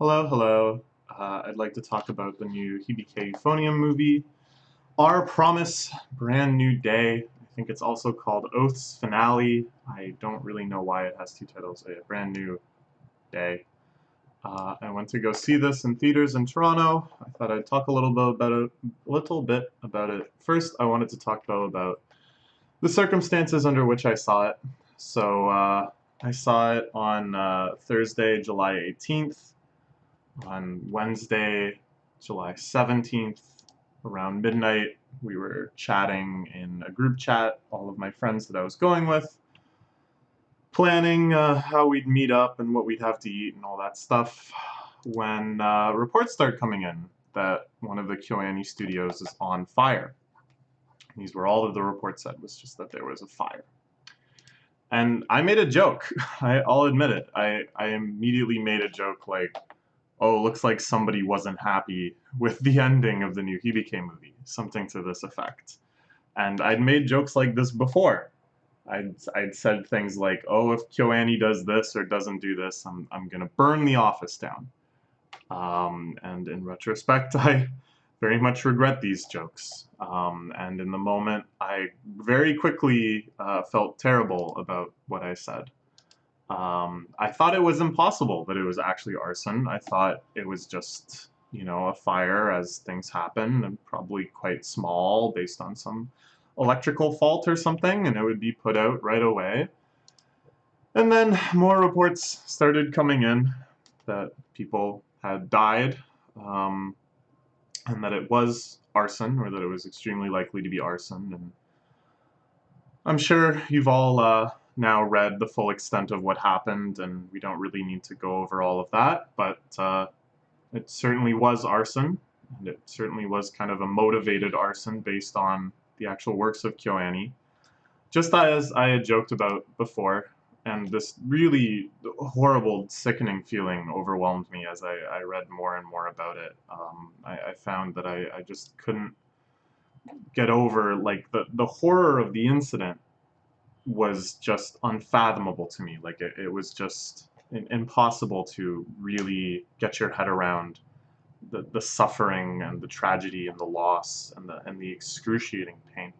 Hello, hello. I'd like to talk about the new Hibike Euphonium movie, Our Promise, Brand New Day. I think it's also called Oath's Finale. I don't really know why it has two titles. A Brand New Day. I went to go see this in theaters in Toronto. I thought I'd talk a little bit about it. First, I wanted to talk though about the circumstances under which I saw it. So I saw it on Thursday, July 18th. On Wednesday, July 17th, around midnight, we were chatting in a group chat, all of my friends that I was going with, planning how we'd meet up and what we'd have to eat and all that stuff, when reports start coming in that one of the Kumiei studios is on fire. These were all that the report said, was just that there was a fire. And I made a joke. I'll admit it. I immediately made a joke like, oh, looks like somebody wasn't happy with the ending of the new Hibike movie, something to this effect. And I'd made jokes like this before. I'd said things like, oh, if KyoAni does this or doesn't do this, I'm gonna burn the office down. And in retrospect, I very much regret these jokes. And in the moment, I very quickly felt terrible about what I said. I thought it was impossible that it was actually arson. I thought it was just, a fire as things happen, and probably quite small based on some electrical fault or something, and it would be put out right away. And then more reports started coming in that people had died, and that it was arson, or that it was extremely likely to be arson. And I'm sure you've all now read the full extent of what happened, and we don't really need to go over all of that, but it certainly was arson, and it certainly was kind of a motivated arson based on the actual works of KyoAni. Just as I had joked about before, and this really horrible, sickening feeling overwhelmed me as I read more and more about it. I found that I just couldn't get over, like, the horror of the incident was just unfathomable to me. Like, it was just impossible to really get your head around the suffering and the tragedy and the loss and the excruciating pain.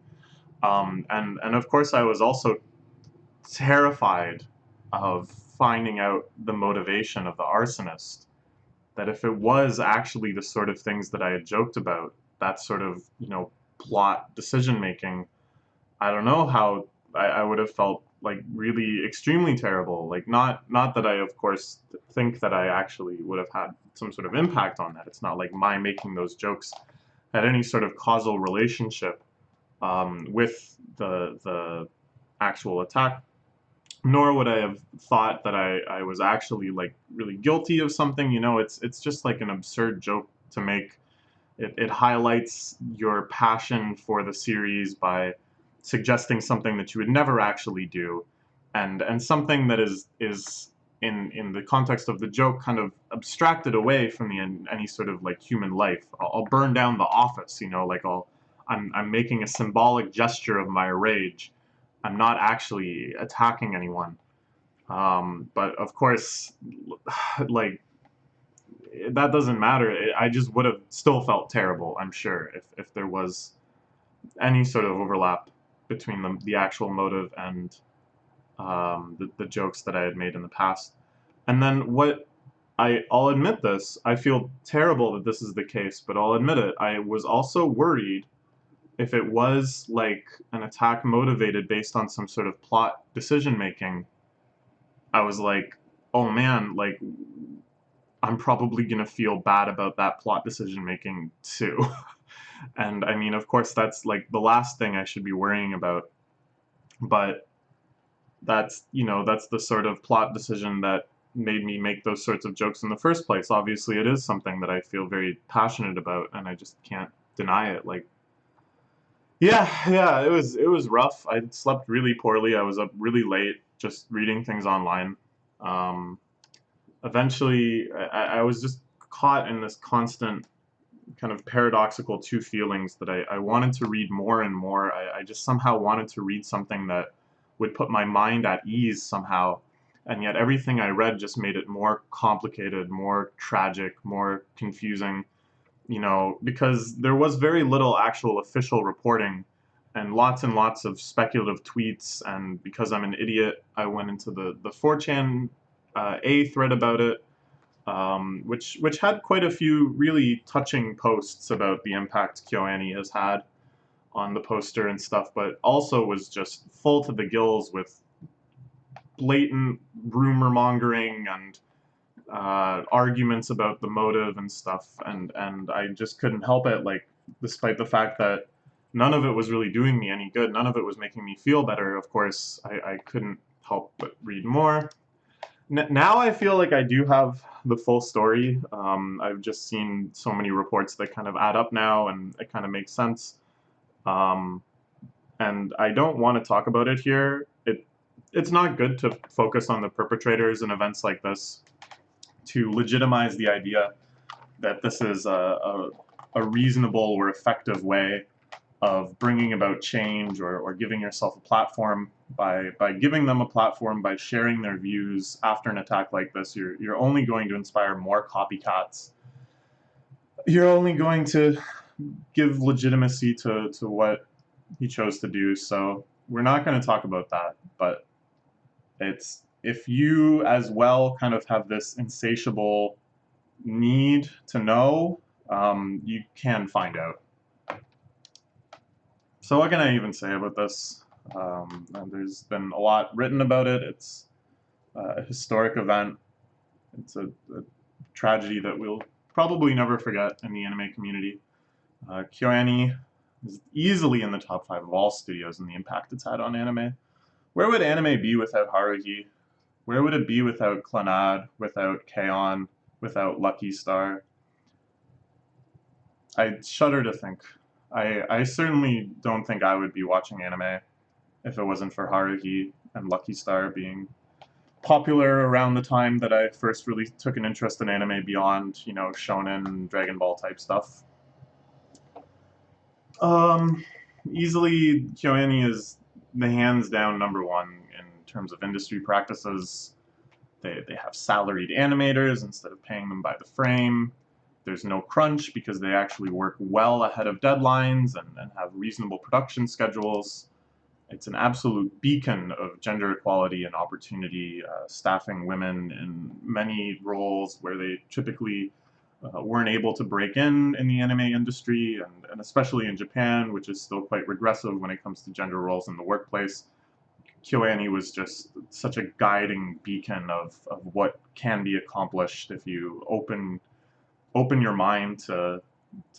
And of course, I was also terrified of finding out the motivation of the arsonist. That if it was actually the sort of things that I had joked about, that sort of, plot decision making, I don't know how I would have felt, like, really extremely terrible. Like, not that I, of course, think that I actually would have had some sort of impact on that. It's not like my making those jokes had any sort of causal relationship with the actual attack, nor would I have thought that I was actually, like, really guilty of something. It's just like an absurd joke to make. It highlights your passion for the series by suggesting something that you would never actually do, and something that is in the context of the joke kind of abstracted away from any sort of, like, human life. I'll burn down the office, like, I'm making a symbolic gesture of my rage. I'm not actually attacking anyone. But of course, like, that doesn't matter. I just would have still felt terrible, I'm sure, if there was any sort of overlap between the actual motive and the jokes that I had made in the past. And then I'll admit this, I feel terrible that this is the case, but I'll admit it, I was also worried if it was, like, an attack motivated based on some sort of plot decision making. I was like, oh man, like, I'm probably gonna feel bad about that plot decision making too. And I mean, of course, that's, like, the last thing I should be worrying about. But that's the sort of plot decision that made me make those sorts of jokes in the first place. Obviously, it is something that I feel very passionate about, and I just can't deny it. Like, yeah, it was rough. I slept really poorly. I was up really late just reading things online. Um, Eventually, I was just caught in this constant kind of paradoxical two feelings that I wanted to read more and more. I just somehow wanted to read something that would put my mind at ease somehow. and yet everything I read just made it more complicated, more tragic, more confusing, you know, because there was very little actual official reporting and lots of speculative tweets. And because I'm an idiot, I went into the 4chan A thread about it, which had quite a few really touching posts about the impact KyoAni has had on the poster and stuff, but also was just full to the gills with blatant rumor mongering and arguments about the motive and stuff, and I just couldn't help it. Like, despite the fact that none of it was really doing me any good, none of it was making me feel better. Of course, I couldn't help but read more. Now I feel like I do have the full story. I've just seen so many reports that kind of add up now, and it kind of makes sense. Um, and I don't want to talk about it here. It's not good to focus on the perpetrators in events like this to legitimize the idea that this is a reasonable or effective way of bringing about change, or giving yourself a platform. By giving them a platform, by sharing their views after an attack like this, you're only going to inspire more copycats. You're only going to give legitimacy to what he chose to do. So we're not going to talk about that, but it's, if you as well kind of have this insatiable need to know, you can find out. So what can I even say about this? There's been a lot written about it. It's a historic event. It's a tragedy that we'll probably never forget in the anime community. KyoAni is easily in the top 5 of all studios and the impact it's had on anime. Where would anime be without Haruhi? Where would it be without Clannad, without K-On, without Lucky Star? I shudder to think. I certainly don't think I would be watching anime if it wasn't for Haruhi and Lucky Star being popular around the time that I first really took an interest in anime beyond, you know, shonen and Dragon Ball type stuff. Easily, KyoAni is the hands down #1 in terms of industry practices. They have salaried animators instead of paying them by the frame. There's no crunch because they actually work well ahead of deadlines and have reasonable production schedules. It's an absolute beacon of gender equality and opportunity, staffing women in many roles where they typically weren't able to break in the anime industry, and especially in Japan, which is still quite regressive when it comes to gender roles in the workplace. KyoAni was just such a guiding beacon of what can be accomplished if you open your mind to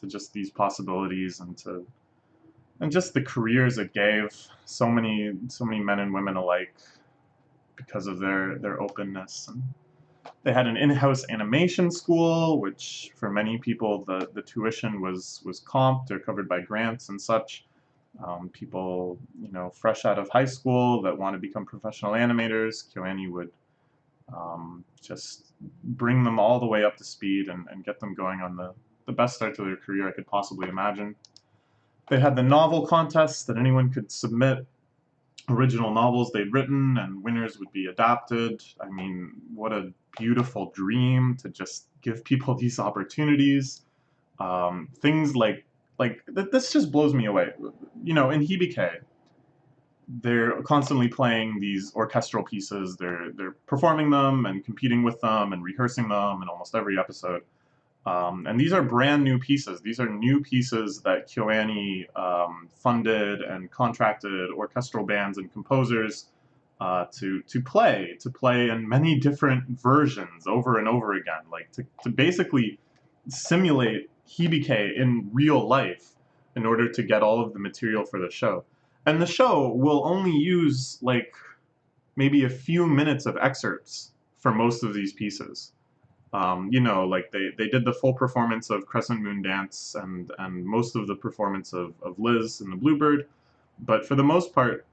just these possibilities, and just the careers it gave so many men and women alike because of their openness. And they had an in-house animation school, which for many people the tuition was comped or covered by grants and such. People, you know, fresh out of high school that want to become professional animators, KyoAni would just bring them all the way up to speed and get them going on the best start to their career I could possibly imagine. They had the novel contests that anyone could submit original novels they'd written, and winners would be adapted. I mean, what a beautiful dream to just give people these opportunities. Things like this just blows me away. You know, in Hibike, they're constantly playing these orchestral pieces. They're performing them and competing with them and rehearsing them in almost every episode. And these are brand new pieces. These are new pieces that KyoAni funded and contracted orchestral bands and composers to play in many different versions over and over again, like to basically simulate Hibike in real life in order to get all of the material for the show. And the show will only use like maybe a few minutes of excerpts for most of these pieces. You know, like they did the full performance of Crescent Moon Dance and most of the performance of Liz and the Bluebird, but for the most part,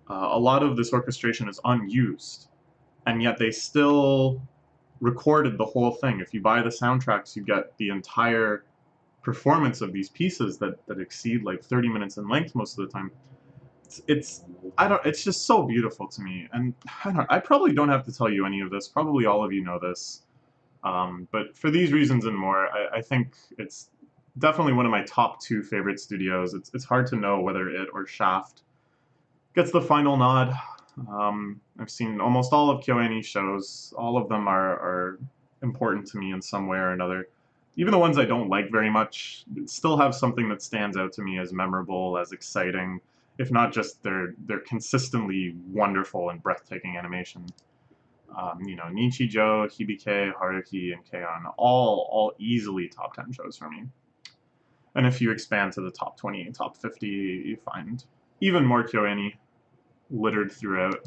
a lot of this orchestration is unused, and yet they still recorded the whole thing. If you buy the soundtracks, you get the entire performance of these pieces that exceed like 30 minutes in length most of the time. it's I don't it's just so beautiful to me, and I probably don't have to tell you any of this. Probably all of you know this, but for these reasons and more, I think it's definitely one of my top two favorite studios. It's hard to know whether it or Shaft gets the final nod. I've seen almost all of KyoAni's shows. All of them are important to me in some way or another. Even the ones I don't like very much still have something that stands out to me as memorable, as exciting, if not just their consistently wonderful and breathtaking animation. Nichijou, Hibike, Haruhi, and Keion, all easily top 10 shows for me. And if you expand to the top 20 and top 50, you find even more KyoAni littered throughout.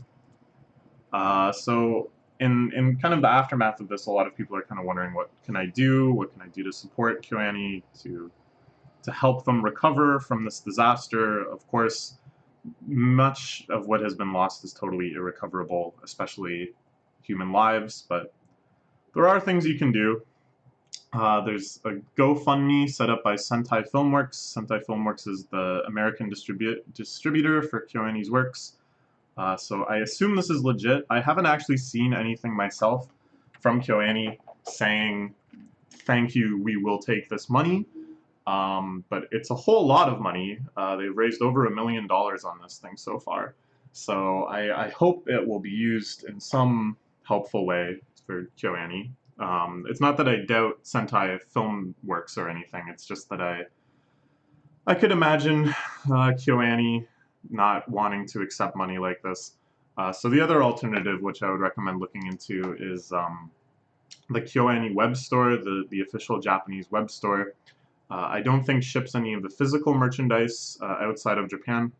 So in kind of the aftermath of this, a lot of people are kind of wondering, what can I do? What can I do to support KyoAni, to help them recover from this disaster? Of course, much of what has been lost is totally irrecoverable, especially human lives, but there are things you can do. There's a GoFundMe set up by Sentai Filmworks. Sentai Filmworks is the American distributor for KyoAni's works. So I assume this is legit. I haven't actually seen anything myself from KyoAni saying, thank you, we will take this money. But it's a whole lot of money. They've raised over $1 million on this thing so far. So I hope it will be used in some helpful way for KyoAni. It's not that I doubt Sentai Filmworks or anything. It's just that I could imagine KyoAni not wanting to accept money like this. So the other alternative, which I would recommend looking into, is the KyoAni web store, the official Japanese web store. I don't think ships any of the physical merchandise outside of Japan,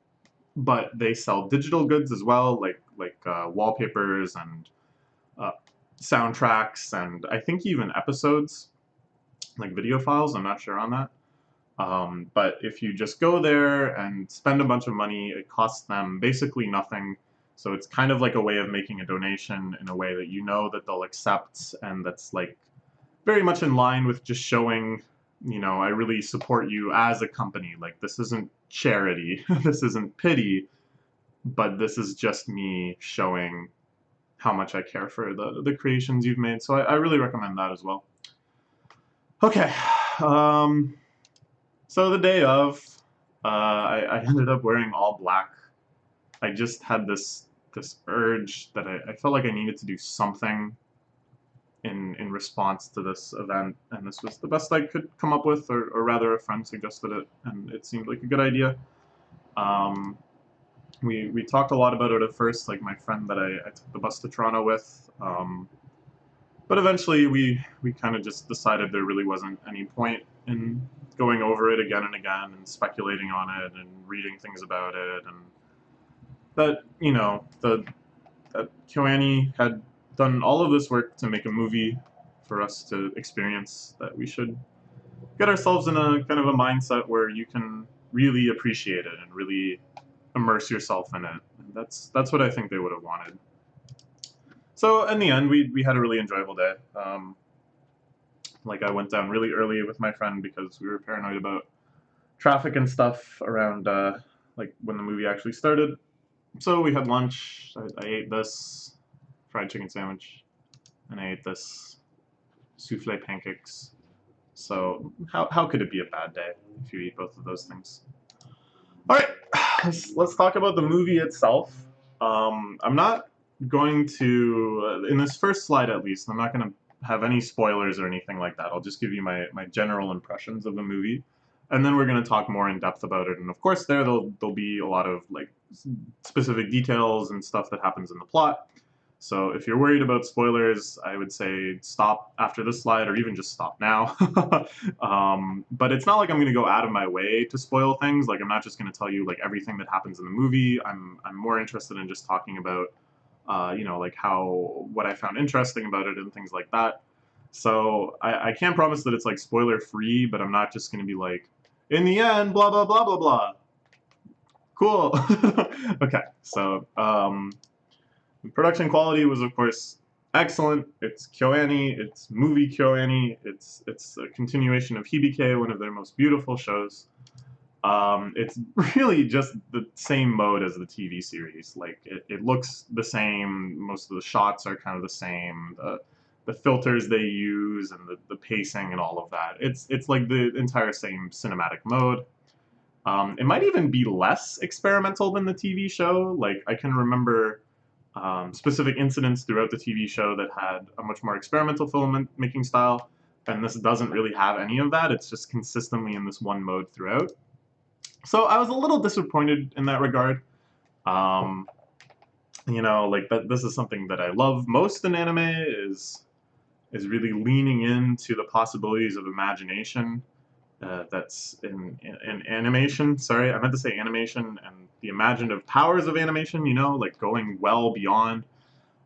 but they sell digital goods as well, like wallpapers and soundtracks, and I think even episodes, like video files. I'm not sure on that. But if you just go there and spend a bunch of money, it costs them basically nothing. So it's kind of like a way of making a donation in a way that you know that they'll accept, and that's like very much in line with just showing, I really support you as a company. Like, this isn't charity, this isn't pity, but this is just me showing how much I care for the creations you've made. So I really recommend that as well. Okay. So the day of, I ended up wearing all black. I just had this urge that I felt like I needed to do something in response to this event, and this was the best I could come up with, or rather a friend suggested it, and it seemed like a good idea. We talked a lot about it at first, like my friend that I took the bus to Toronto with, but eventually we kind of just decided there really wasn't any point in going over it again and again and speculating on it and reading things about it, and that, that KyoAni had done all of this work to make a movie for us to experience, that we should get ourselves in a kind of a mindset where you can really appreciate it and really immerse yourself in it. And that's what I think they would have wanted. So in the end, we had a really enjoyable day. Like, I went down really early with my friend because we were paranoid about traffic and stuff around like when the movie actually started. So we had lunch. I ate this fried chicken sandwich, and I ate this souffle pancakes. So how could it be a bad day if you eat both of those things? All right, let's talk about the movie itself. I'm not going to, in this first slide at least, I'm not going to have any spoilers or anything like that. I'll just give you my general impressions of the movie, and then we're going to talk more in depth about it. And of course, there'll be a lot of like specific details and stuff that happens in the plot. So if you're worried about spoilers, I would say stop after this slide, or even just stop now. But it's not like I'm going to go out of my way to spoil things. Like, I'm not just going to tell you like everything that happens in the movie. I'm more interested in just talking about, like what I found interesting about it and things like that. So I can't promise that it's like spoiler free, but I'm not just going to be like, in the end, blah blah blah blah blah. Cool. Okay, so the production quality was, of course, excellent. It's KyoAni, it's movie KyoAni, it's a continuation of Hibike, one of their most beautiful shows. It's really just the same mode as the TV series. Like it looks the same. Most of the shots are kind of the same. The filters they use and the pacing and all of that. It's like the entire same cinematic mode. It might even be less experimental than the TV show. Like I can remember specific incidents throughout the TV show that had a much more experimental filmmaking style, and this doesn't really have any of that. It's just consistently in this one mode throughout. So I was a little disappointed in that regard. Um, like that. This is something that I love most in anime is really leaning into the possibilities of imagination that's in animation. Sorry, I meant to say animation and the imaginative powers of animation. Like going well beyond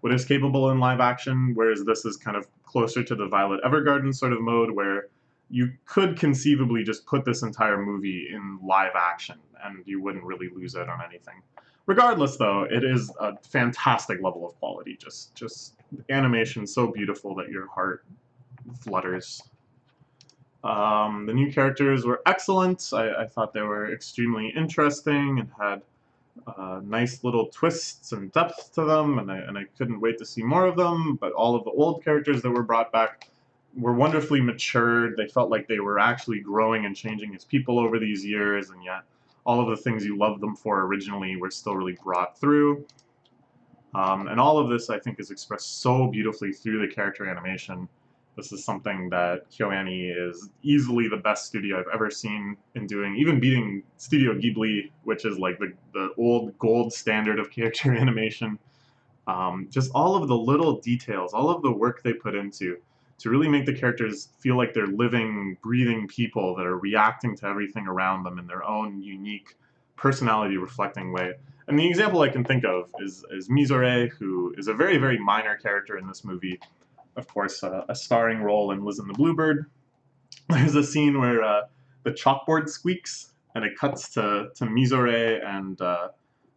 what is capable in live action. Whereas this is kind of closer to the Violet Evergarden sort of mode where you could conceivably just put this entire movie in live action and you wouldn't really lose out on anything. Regardless, though, it is a fantastic level of quality. Just animation so beautiful that your heart flutters. The new characters were excellent. I thought they were extremely interesting and had nice little twists and depth to them, and I couldn't wait to see more of them. But all of the old characters that were brought back were wonderfully matured. They felt like they were actually growing and changing as people over these years, and yet all of the things you loved them for originally were still really brought through. And all of this, I think, is expressed so beautifully through the character animation. This is something that KyoAni is easily the best studio I've ever seen in doing, even beating Studio Ghibli, which is like the old gold standard of character animation. Just all of the little details, all of the work they put into to really make the characters feel like they're living, breathing people that are reacting to everything around them in their own unique personality reflecting way. And the example I can think of is Mizore, who is a very, very minor character in this movie. Of course, a starring role in Liz and the Bluebird. There's a scene where the chalkboard squeaks, and it cuts to Mizore and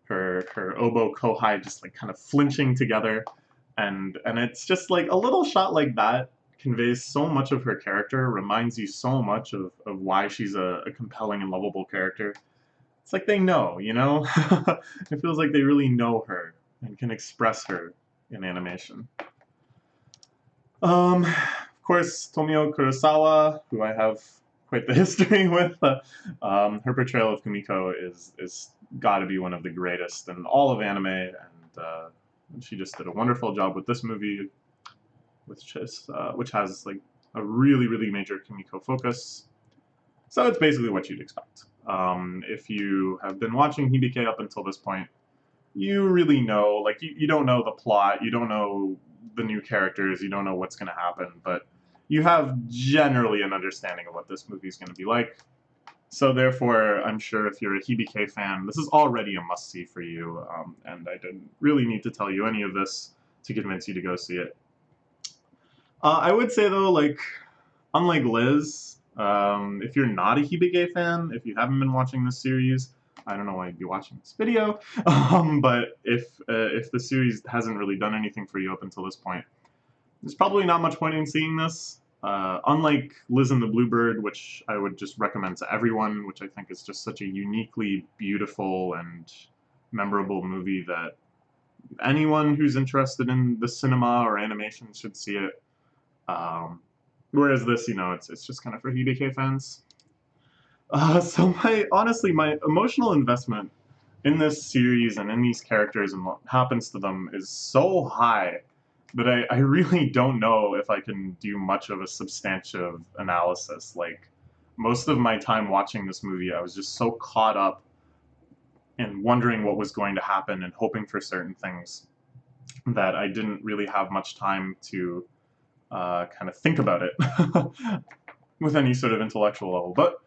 her oboe kohai just like kind of flinching together, and it's just like a little shot like that conveys so much of her character, reminds you so much of why she's a compelling and lovable character. It's like they know, it feels like they really know her and can express her in animation. Of course, Tomio Kurosawa, who I have quite the history with, her portrayal of Kumiko is got to be one of the greatest in all of anime, and she just did a wonderful job with this movie, which has like a really really major Kumiko focus. So it's basically what you'd expect. If you have been watching Hibike up until this point, you really know, like you don't know the plot, you don't know the new characters, you don't know what's going to happen, but you have generally an understanding of what this movie is going to be like. So therefore, I'm sure if you're a Hibike fan, this is already a must-see for you, and I didn't really need to tell you any of this to convince you to go see it. I would say though, like, unlike Liz, if you're not a Hibike fan, if you haven't been watching this series, I don't know why you'd be watching this video, but if the series hasn't really done anything for you up until this point, there's probably not much point in seeing this. Unlike Liz and the Bluebird, which I would just recommend to everyone, which I think is just such a uniquely beautiful and memorable movie that anyone who's interested in the cinema or animation should see it. Whereas this, it's just kind of for Hibike fans. So honestly, my emotional investment in this series and in these characters and what happens to them is so high that I really don't know if I can do much of a substantive analysis. Like, most of my time watching this movie, I was just so caught up in wondering what was going to happen and hoping for certain things that I didn't really have much time to kind of think about it with any sort of intellectual level. But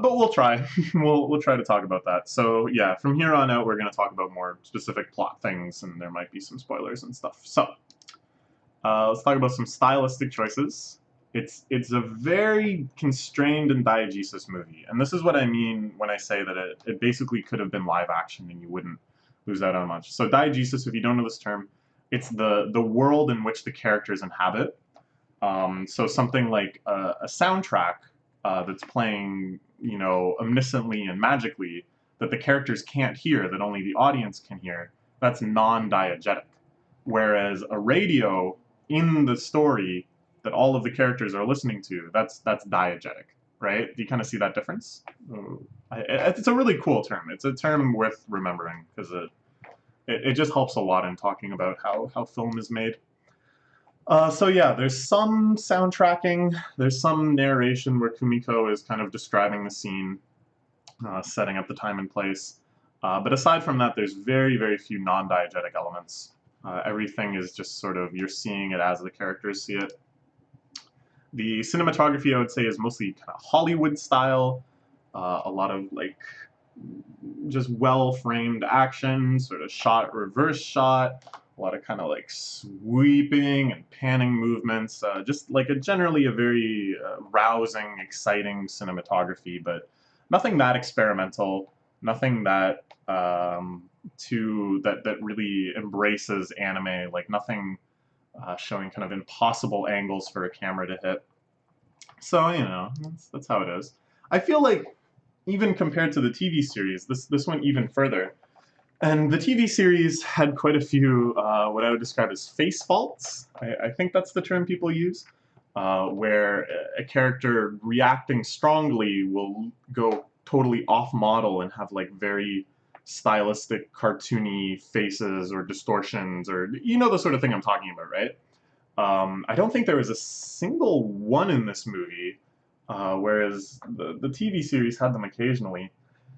we'll try. we'll try to talk about that. So yeah, from here on out, we're going to talk about more specific plot things, and there might be some spoilers and stuff. So let's talk about some stylistic choices. It's a very constrained and diegesis movie, and this is what I mean when I say that it basically could have been live action and you wouldn't lose out on much. So diegesis, if you don't know this term, it's the world in which the characters inhabit. So something like a soundtrack that's playing you know, omnisciently and magically that the characters can't hear, that only the audience can hear, that's non-diegetic. Whereas a radio in the story that all of the characters are listening to, that's diegetic, right? Do you kind of see that difference? It's a really cool term. It's a term worth remembering because it just helps a lot in talking about how film is made. So yeah, there's some soundtracking, there's some narration where Kumiko is kind of describing the scene, setting up the time and place. But aside from that, there's very, very few non-diegetic elements. Everything is just sort of, you're seeing it as the characters see it. The cinematography, I would say, is mostly kind of Hollywood style. A lot of like just well-framed action, sort of shot, reverse shot, a lot of kind of like sweeping and panning movements, just like generally a very rousing, exciting cinematography, but nothing that experimental, nothing that that really embraces anime, like nothing showing kind of impossible angles for a camera to hit. So you know, that's how it is. I feel like even compared to the TV series, this went even further. And the TV series had quite a few what I would describe as face faults. I think that's the term people use, where a character reacting strongly will go totally off model and have like very stylistic, cartoony faces or distortions, or you know the sort of thing I'm talking about, right? I don't think there was a single one in this movie, whereas the TV series had them occasionally.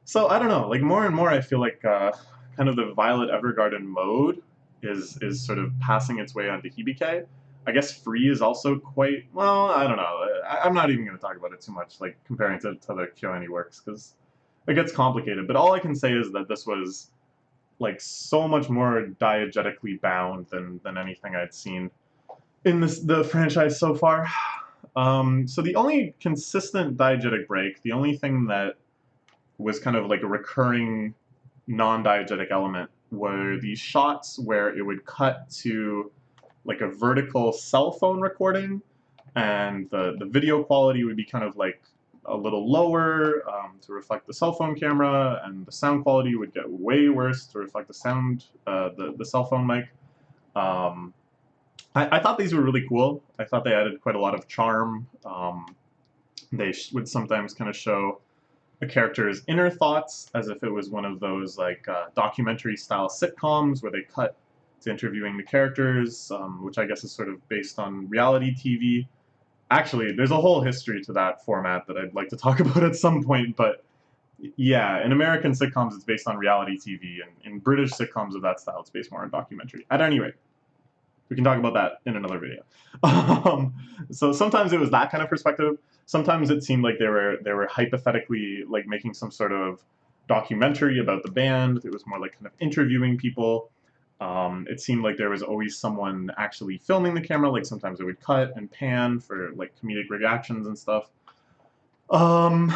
So I don't know, like more and more I feel like kind of the Violet Evergarden mode is sort of passing its way onto Hibike. I guess Free is also quite, well, I don't know. I'm not even going to talk about it too much, like comparing to the KyoAni works, because it gets complicated. But all I can say is that this was like so much more diegetically bound than anything I'd seen in the franchise so far. So the only consistent diegetic break, the only thing that was kind of like a recurring non-diegetic element were these shots where it would cut to like a vertical cell phone recording, and the video quality would be kind of like a little lower to reflect the cell phone camera, and the sound quality would get way worse to reflect the sound, the cell phone mic. Um, I thought these were really cool. I thought they added quite a lot of charm. They would sometimes kind of show a character's inner thoughts as if it was one of those like documentary style sitcoms where they cut to interviewing the characters, which I guess is sort of based on reality TV. Actually, there's a whole history to that format that I'd like to talk about at some point, but yeah, in American sitcoms it's based on reality TV, and in British sitcoms of that style it's based more on documentary. At any rate, we can talk about that in another video. So sometimes it was that kind of perspective. Sometimes it seemed like they were hypothetically like making some sort of documentary about the band. It was more like kind of interviewing people. It seemed like there was always someone actually filming the camera. Like sometimes it would cut and pan for like comedic reactions and stuff. Um,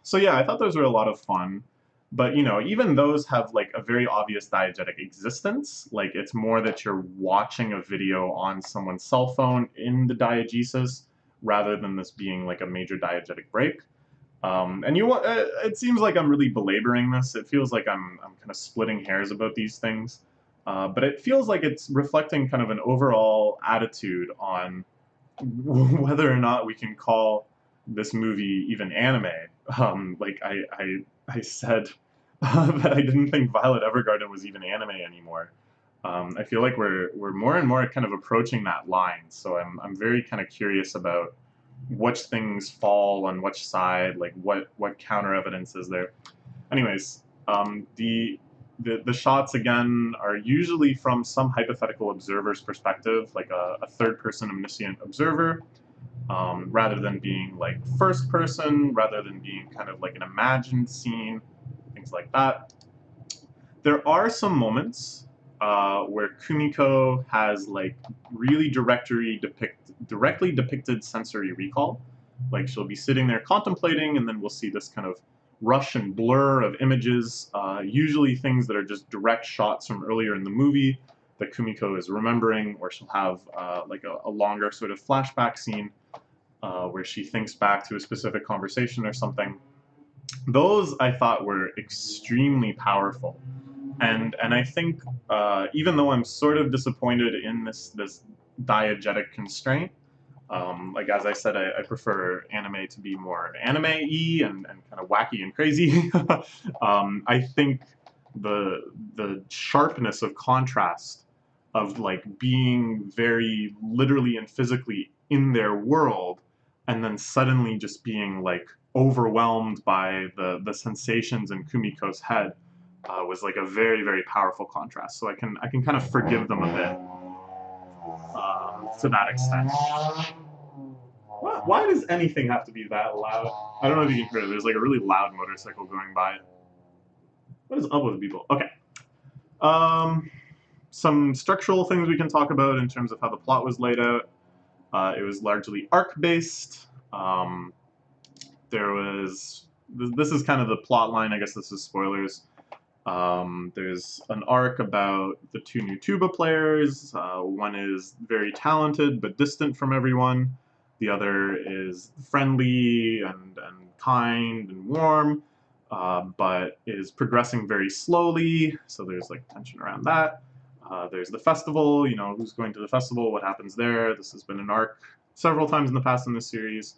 so yeah, I thought those were a lot of fun. But you know, even those have like a very obvious diegetic existence. Like it's more that you're watching a video on someone's cell phone in the diegesis rather than this being like a major diegetic break. And you want, it seems like I'm really belaboring this. It feels like I'm kind of splitting hairs about these things. But it feels like it's reflecting kind of an overall attitude on whether or not we can call this movie even anime. Like I said that I didn't think Violet Evergarden was even anime anymore. I feel like we're more and more kind of approaching that line. So I'm very kind of curious about which things fall on which side, like what counter evidence is there. Anyways, the shots again are usually from some hypothetical observer's perspective, like a third person omniscient observer, rather than being like first person, rather than being kind of like an imagined scene, things like that. There are some moments where Kumiko has like really directly depicted sensory recall. Like she'll be sitting there contemplating, and then we'll see this kind of rush and blur of images, usually things that are just direct shots from earlier in the movie that Kumiko is remembering, or she'll have like a longer sort of flashback scene where she thinks back to a specific conversation or something. Those I thought were extremely powerful. And I think even though I'm sort of disappointed in this diegetic constraint, like as I said, I prefer anime to be more anime-y and kind of wacky and crazy. I think the sharpness of contrast of like being very literally and physically in their world, and then suddenly just being like overwhelmed by the sensations in Kumiko's head was like a very powerful contrast. So I can kind of forgive them a bit to that extent. Why does anything have to be that loud? I don't know if you can hear it. There's like a really loud motorcycle going by. What is up with people? Okay. Um, some structural things we can talk about in terms of how the plot was laid out. It was largely arc-based. There was... This is kind of the plot line. I guess this is spoilers. There's an arc about the two new tuba players. One is very talented but distant from everyone. The other is friendly and kind and warm, but is progressing very slowly. So there's like tension around that. There's the festival, you know, who's going to the festival, what happens there. This has been an arc several times in the past in this series.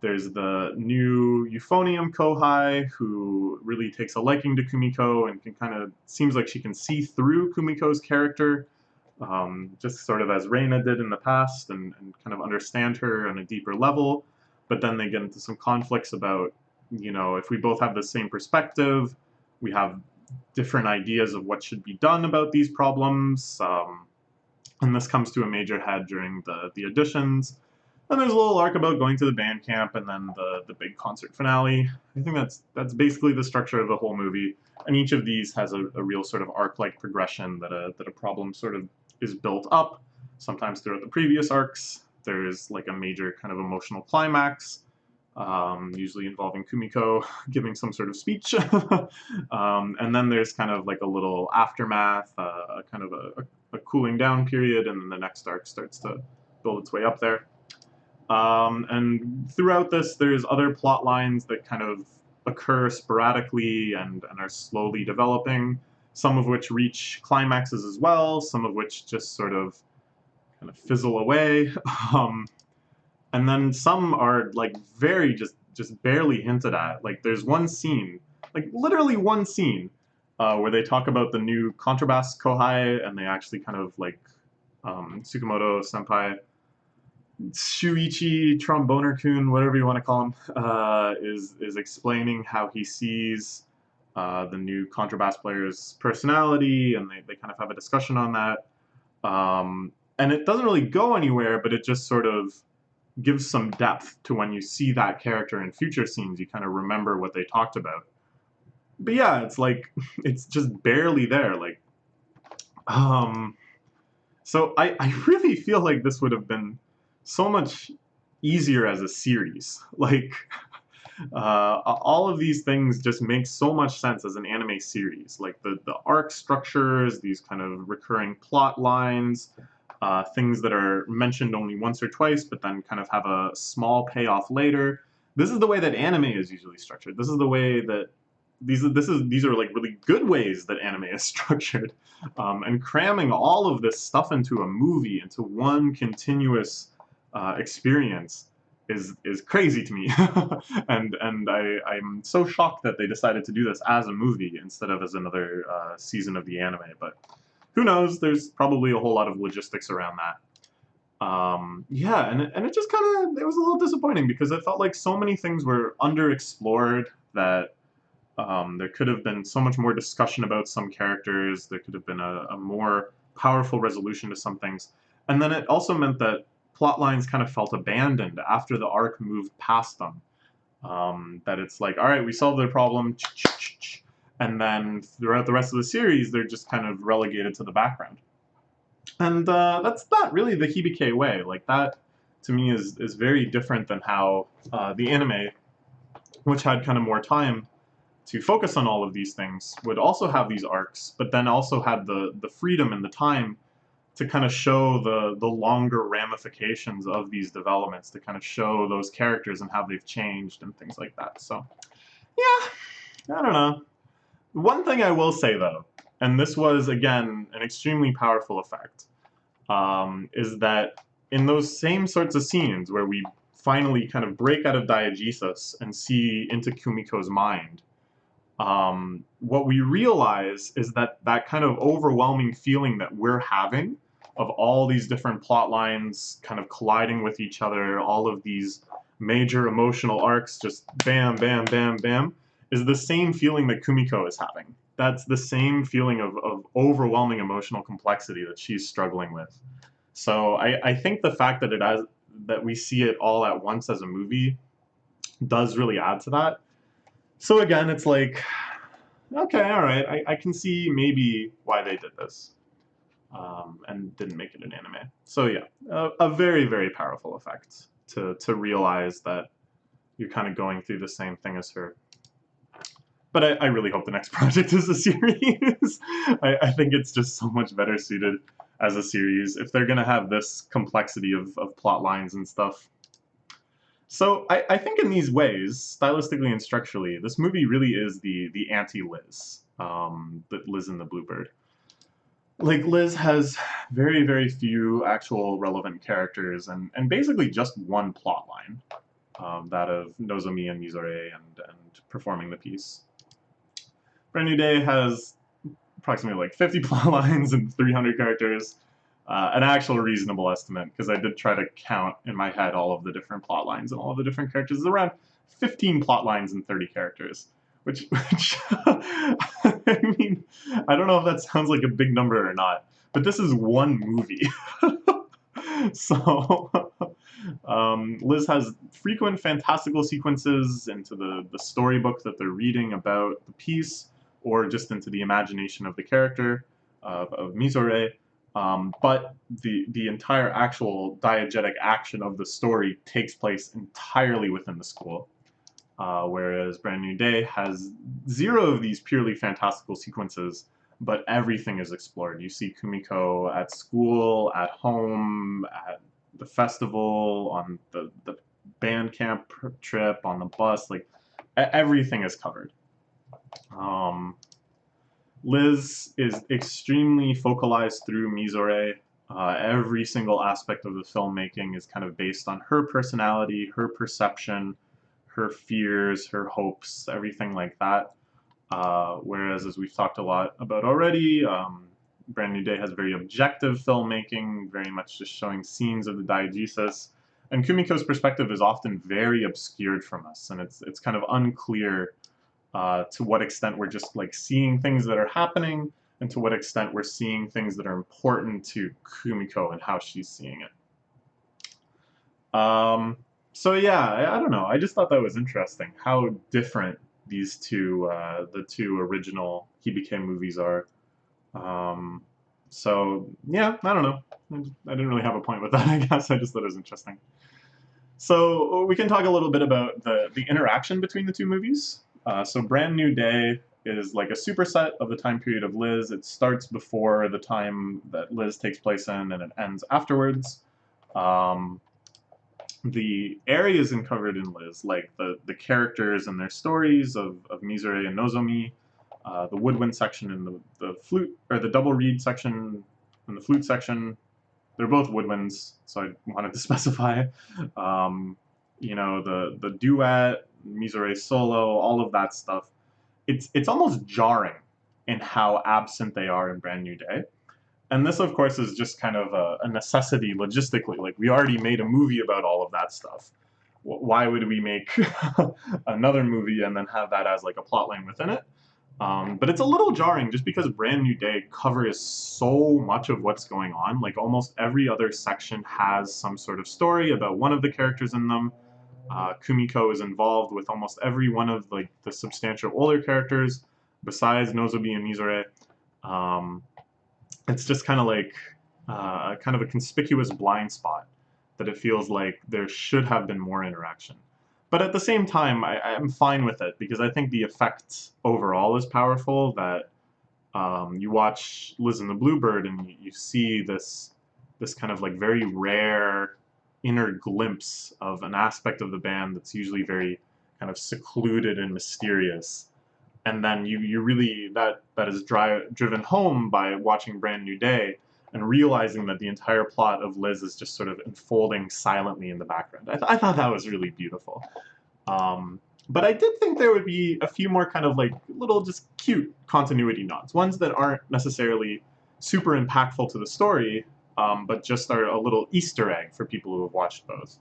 There's the new Euphonium Kohai, who really takes a liking to Kumiko and can kind of, seems like she can see through Kumiko's character, just sort of as Reina did in the past, and kind of understand her on a deeper level. But then they get into some conflicts about, you know, if we both have the same perspective, we have different ideas of what should be done about these problems. And this comes to a major head during the auditions. And there's a little arc about going to the band camp, and then the big concert finale. I think that's basically the structure of the whole movie. And each of these has a real sort of arc-like progression that a problem sort of is built up. Sometimes throughout the previous arcs, there's like a major kind of emotional climax, usually involving Kumiko giving some sort of speech. And then there's kind of like a little aftermath, kind of a cooling down period, and then the next arc starts to build its way up there. And throughout this, there's other plot lines that kind of occur sporadically and are slowly developing, some of which reach climaxes as well, some of which just sort of kind of fizzle away. And then some are like very just barely hinted at. Like there's one scene, like literally one scene, where they talk about the new contrabass kohai, and they actually kind of like Tsukamoto senpai, Shuichi Tromboner-kun, whatever you want to call him, is explaining how he sees the new contrabass player's personality, and they kind of have a discussion on that. And it doesn't really go anywhere, but it just sort of gives some depth to when you see that character in future scenes, you kind of remember what they talked about. But yeah, it's like, it's just barely there. Like, so I really feel like this would have been so much easier as a series. Like, all of these things just make so much sense as an anime series. Like the arc structures, these kind of recurring plot lines, things that are mentioned only once or twice, but then kind of have a small payoff later. This is the way that anime is usually structured. This is the way that these are like really good ways that anime is structured. And cramming all of this stuff into a movie, into one continuous experience, is crazy to me. and I'm so shocked that they decided to do this as a movie instead of as another season of the anime. But who knows? There's probably a whole lot of logistics around that. Yeah, and it just kind of, it was a little disappointing because I felt like so many things were underexplored that there could have been so much more discussion about some characters. There could have been a more powerful resolution to some things. And then it also meant that plot lines kind of felt abandoned after the arc moved past them. That it's like, all right, we solved the problem, and then throughout the rest of the series, they're just kind of relegated to the background. And that's not really the Hibike way. Like that, to me, is very different than how the anime, which had kind of more time to focus on all of these things, would also have these arcs, but then also had the freedom and the time to kind of show the longer ramifications of these developments, to kind of show those characters and how they've changed and things like that. So Yeah, I don't know. One thing I will say though, and this was again an extremely powerful effect, is that in those same sorts of scenes where we finally kind of break out of diegesis and see into Kumiko's mind, what we realize is that that kind of overwhelming feeling that we're having of all these different plot lines kind of colliding with each other, all of these major emotional arcs just bam, bam, bam, bam, is the same feeling that Kumiko is having. That's the same feeling of overwhelming emotional complexity that she's struggling with. So I think the fact that it has that we see it all at once as a movie does really add to that. So again, it's like, okay, all right, I can see maybe why they did this, and didn't make it an anime. So yeah, a very, very powerful effect to realize that you're kind of going through the same thing as her. But I really hope the next project is a series. I think it's just so much better suited as a series if they're going to have this complexity of plot lines and stuff. So I think in these ways, stylistically and structurally, this movie really is the anti-Liz, the Liz in the Bluebird. Like Liz has very, very few actual relevant characters and basically just one plot line, that of Nozomi and Mizore and performing the piece. Brand New Day has approximately like 50 plot lines and 300 characters. An actual reasonable estimate, because I did try to count in my head all of the different plot lines and all of the different characters. It's around 15 plot lines and 30 characters, which I mean, I don't know if that sounds like a big number or not, but this is one movie. So, Liz has frequent fantastical sequences into the storybook that they're reading about the piece, or just into the imagination of the character of Mizore. But the entire actual diegetic action of the story takes place entirely within the school. Whereas Brand New Day has zero of these purely fantastical sequences, but everything is explored. You see Kumiko at school, at home, at the festival, on the band camp trip, on the bus, like everything is covered. Liz is extremely focalized through Mizore. Every single aspect of the filmmaking is kind of based on her personality, her perception, her fears, her hopes, everything like that. Whereas, as we've talked a lot about already, Brand New Day has very objective filmmaking, very much just showing scenes of the diegesis. And Kumiko's perspective is often very obscured from us, and it's kind of unclear to what extent we're just like seeing things that are happening, and to what extent we're seeing things that are important to Kumiko and how she's seeing it. So yeah, I don't know. I just thought that was interesting how different these two, the two original Hibike movies are. So yeah, I don't know. I didn't really have a point with that. I guess I just thought it was interesting. So we can talk a little bit about the interaction between the two movies. So Brand New Day is like a superset of the time period of Liz. It starts before the time that Liz takes place in, and it ends afterwards. The areas uncovered in Liz, like the characters and their stories of Mizore and Nozomi, the woodwind section and the flute, or the double reed section and the flute section, they're both woodwinds, so I wanted to specify. You know, the duet, Mizore solo, all of that stuff. It's almost jarring in how absent they are in Brand New Day. And this, of course, is just kind of a necessity logistically. Like, we already made a movie about all of that stuff. Why would we make another movie and then have that as like a plot line within it? But it's a little jarring just because Brand New Day covers so much of what's going on. Like, almost every other section has some sort of story about one of the characters in them. Kumiko is involved with almost every one of like the substantial older characters besides Nozomi and Mizore. Um, it's just kind of like kind of a conspicuous blind spot that it feels like there should have been more interaction. But at the same time, I'm fine with it because I think the effect overall is powerful. That you watch Liz and the Bluebird and you see this kind of like very rare inner glimpse of an aspect of the band that's usually very kind of secluded and mysterious. And then you really that is driven home by watching Brand New Day and realizing that the entire plot of Liz is just sort of unfolding silently in the background. I thought that was really beautiful. But I did think there would be a few more kind of like little just cute continuity nods, ones that aren't necessarily super impactful to the story, but just are a little Easter egg for people who have watched those.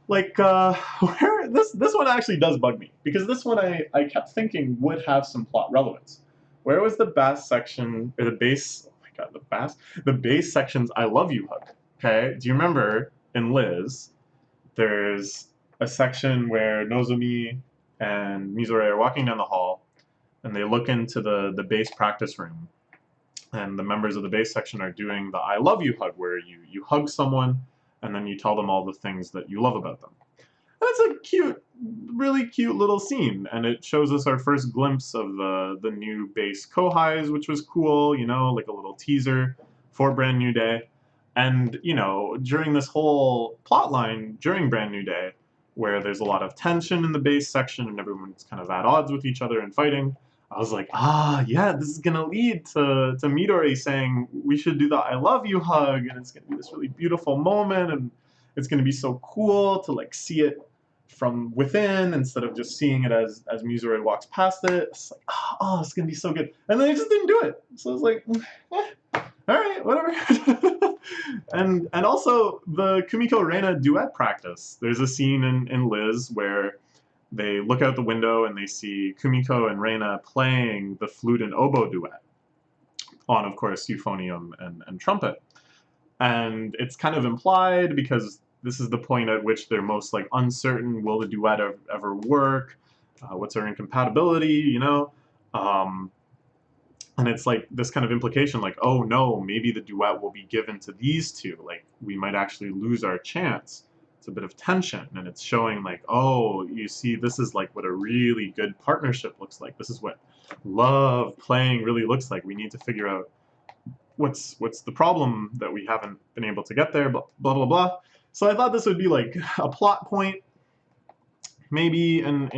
Like, where this one actually does bug me, because this one I kept thinking would have some plot relevance. Where was the bass section, or the bass, oh my god, the bass section's I love you hug, okay? Do you remember in Liz, there's a section where Nozomi and Mizore are walking down the hall, and they look into the bass practice room, and the members of the bass section are doing the I love you hug, where you hug someone, and then you tell them all the things that you love about them. And it's a cute, really cute little scene, and it shows us our first glimpse of the new bass Kohais, which was cool, you know, like a little teaser for Brand New Day. And, you know, during this whole plot line during Brand New Day, where there's a lot of tension in the bass section and everyone's kind of at odds with each other and fighting, I was like, yeah, this is gonna lead to Midori saying we should do the I love you hug, and it's gonna be this really beautiful moment, and it's gonna be so cool to like see it from within instead of just seeing it as Midori walks past it. It's like, it's gonna be so good, and then they just didn't do it. So I was like, all right, whatever. and also the Kumiko Reina duet practice. There's a scene in Liz where they look out the window and they see Kumiko and Reina playing the flute and oboe duet on, of course, euphonium and trumpet. And it's kind of implied because this is the point at which they're most like uncertain, will the duet ever work? What's our incompatibility, you know? And it's like this kind of implication like, oh no, maybe the duet will be given to these two. Like, we might actually lose our chance. It's a bit of tension, and it's showing like, oh, you see, this is like what a really good partnership looks like. This is what love playing really looks like. We need to figure out what's the problem that we haven't been able to get there, blah, blah, blah, blah. So I thought this would be like a plot point, maybe in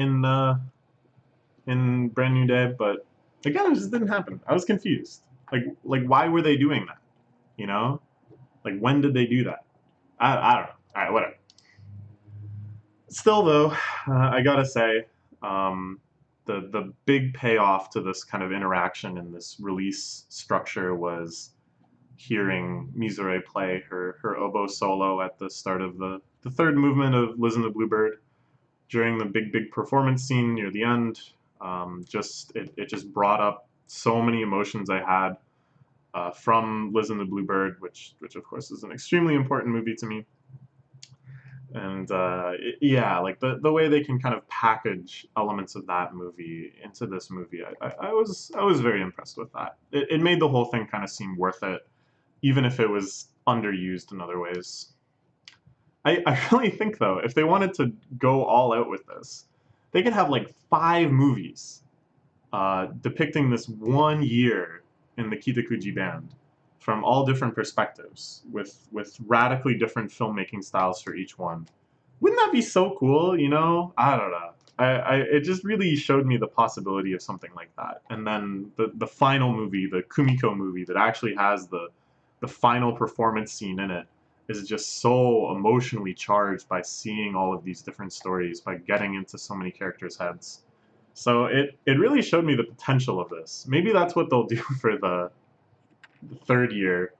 Brand New Day, but again, it just didn't happen. I was confused. Like why were they doing that? You know? Like, when did they do that? I don't know. All right, whatever. Still, though, I gotta say, the big payoff to this kind of interaction and this release structure was hearing Mizore play her oboe solo at the start of the third movement of Liz and the Bluebird during the big performance scene near the end. It just brought up so many emotions I had from Liz and the Bluebird, which of course is an extremely important movie to me. And yeah, like the way they can kind of package elements of that movie into this movie, I was very impressed with that. It made the whole thing kind of seem worth it, even if it was underused in other ways. I really think though, if they wanted to go all out with this, they could have like 5 movies depicting this one year in the Kitakuji band from all different perspectives, with radically different filmmaking styles for each one. Wouldn't that be so cool, you know? I don't know. It just really showed me the possibility of something like that. And then the final movie, the Kumiko movie, that actually has the final performance scene in it, is just so emotionally charged by seeing all of these different stories, by getting into so many characters' heads. So it really showed me the potential of this. Maybe that's what they'll do for the third year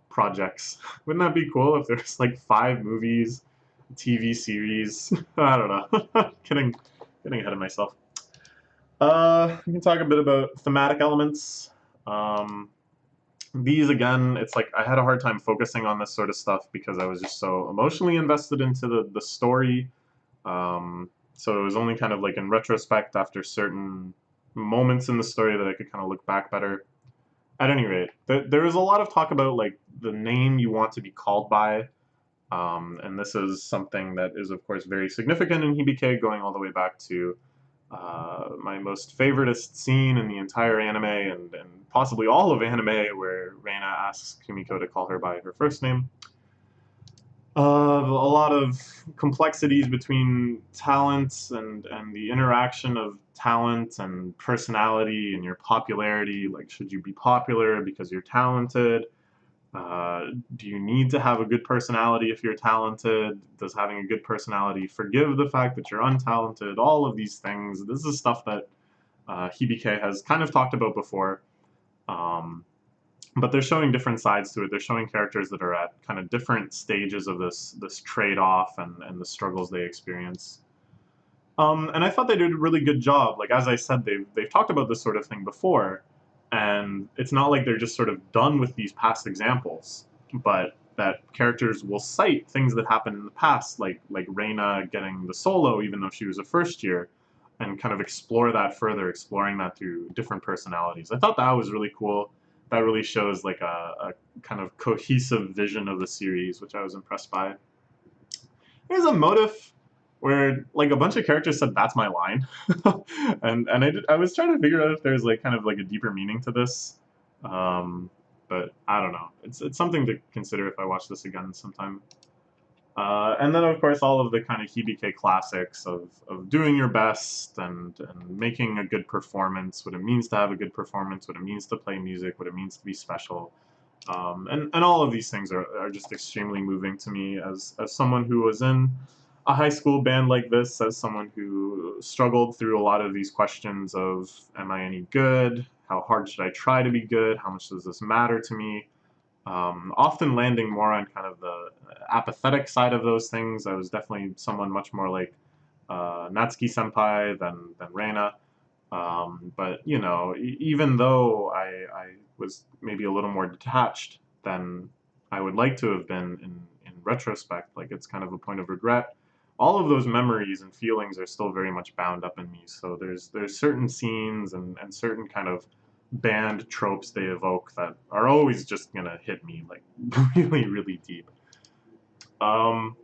projects. Wouldn't that be cool if there's like 5 movies, a TV series? I don't know. Getting ahead of myself. We can talk a bit about thematic elements. These again, it's like I had a hard time focusing on this sort of stuff because I was just so emotionally invested into the story. So it was only kind of like in retrospect after certain moments in the story that I could kind of look back better. At any rate, there is a lot of talk about like the name you want to be called by, and this is something that is of course very significant in Hibike, going all the way back to my most favoritist scene in the entire anime, and possibly all of anime, where Reina asks Kumiko to call her by her first name. A lot of complexities between talents and the interaction of talent and personality and your popularity. Like, should you be popular because you're talented? Do you need to have a good personality if you're talented? Does having a good personality forgive the fact that you're untalented? All of these things. This is stuff that Hibike has kind of talked about before. Um, but they're showing different sides to it. They're showing characters that are at kind of different stages of this trade-off and the struggles they experience. And I thought they did a really good job. Like, as I said, they've talked about this sort of thing before, and it's not like they're just sort of done with these past examples, but that characters will cite things that happened in the past, like Reina getting the solo even though she was a first year, and kind of explore that further, exploring that through different personalities. I thought that was really cool. That really shows like a kind of cohesive vision of the series, which I was impressed by. There's a motive where like a bunch of characters said that's my line, and I was trying to figure out if there's like kind of like a deeper meaning to this, um, but I don't know. It's something to consider if I watch this again sometime. And then of course all of the kind of Hibike classics of doing your best and making a good performance, what it means to have a good performance, what it means to play music, what it means to be special. And all of these things are just extremely moving to me as someone who was in a high school band like this, as someone who struggled through a lot of these questions of, am I any good? How hard should I try to be good? How much does this matter to me? Often landing more on kind of the apathetic side of those things. I was definitely someone much more like Natsuki Senpai than Reina. But you know, even though I was maybe a little more detached than I would like to have been in retrospect, like it's kind of a point of regret. All of those memories and feelings are still very much bound up in me. So there's certain scenes and certain kind of band tropes they evoke that are always just gonna hit me like really, really deep. Um,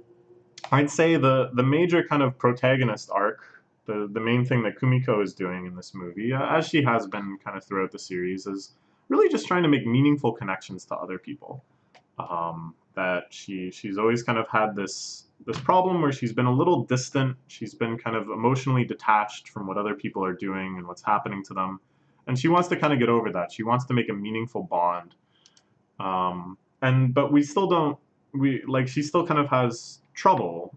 I'd say the major kind of protagonist arc, the main thing that Kumiko is doing in this movie, as she has been kind of throughout the series, is really just trying to make meaningful connections to other people. That she's always kind of had this problem where she's been a little distant. She's been kind of emotionally detached from what other people are doing and what's happening to them, and she wants to kind of get over that. She wants to make a meaningful bond. And but we still don't we like she still kind of has trouble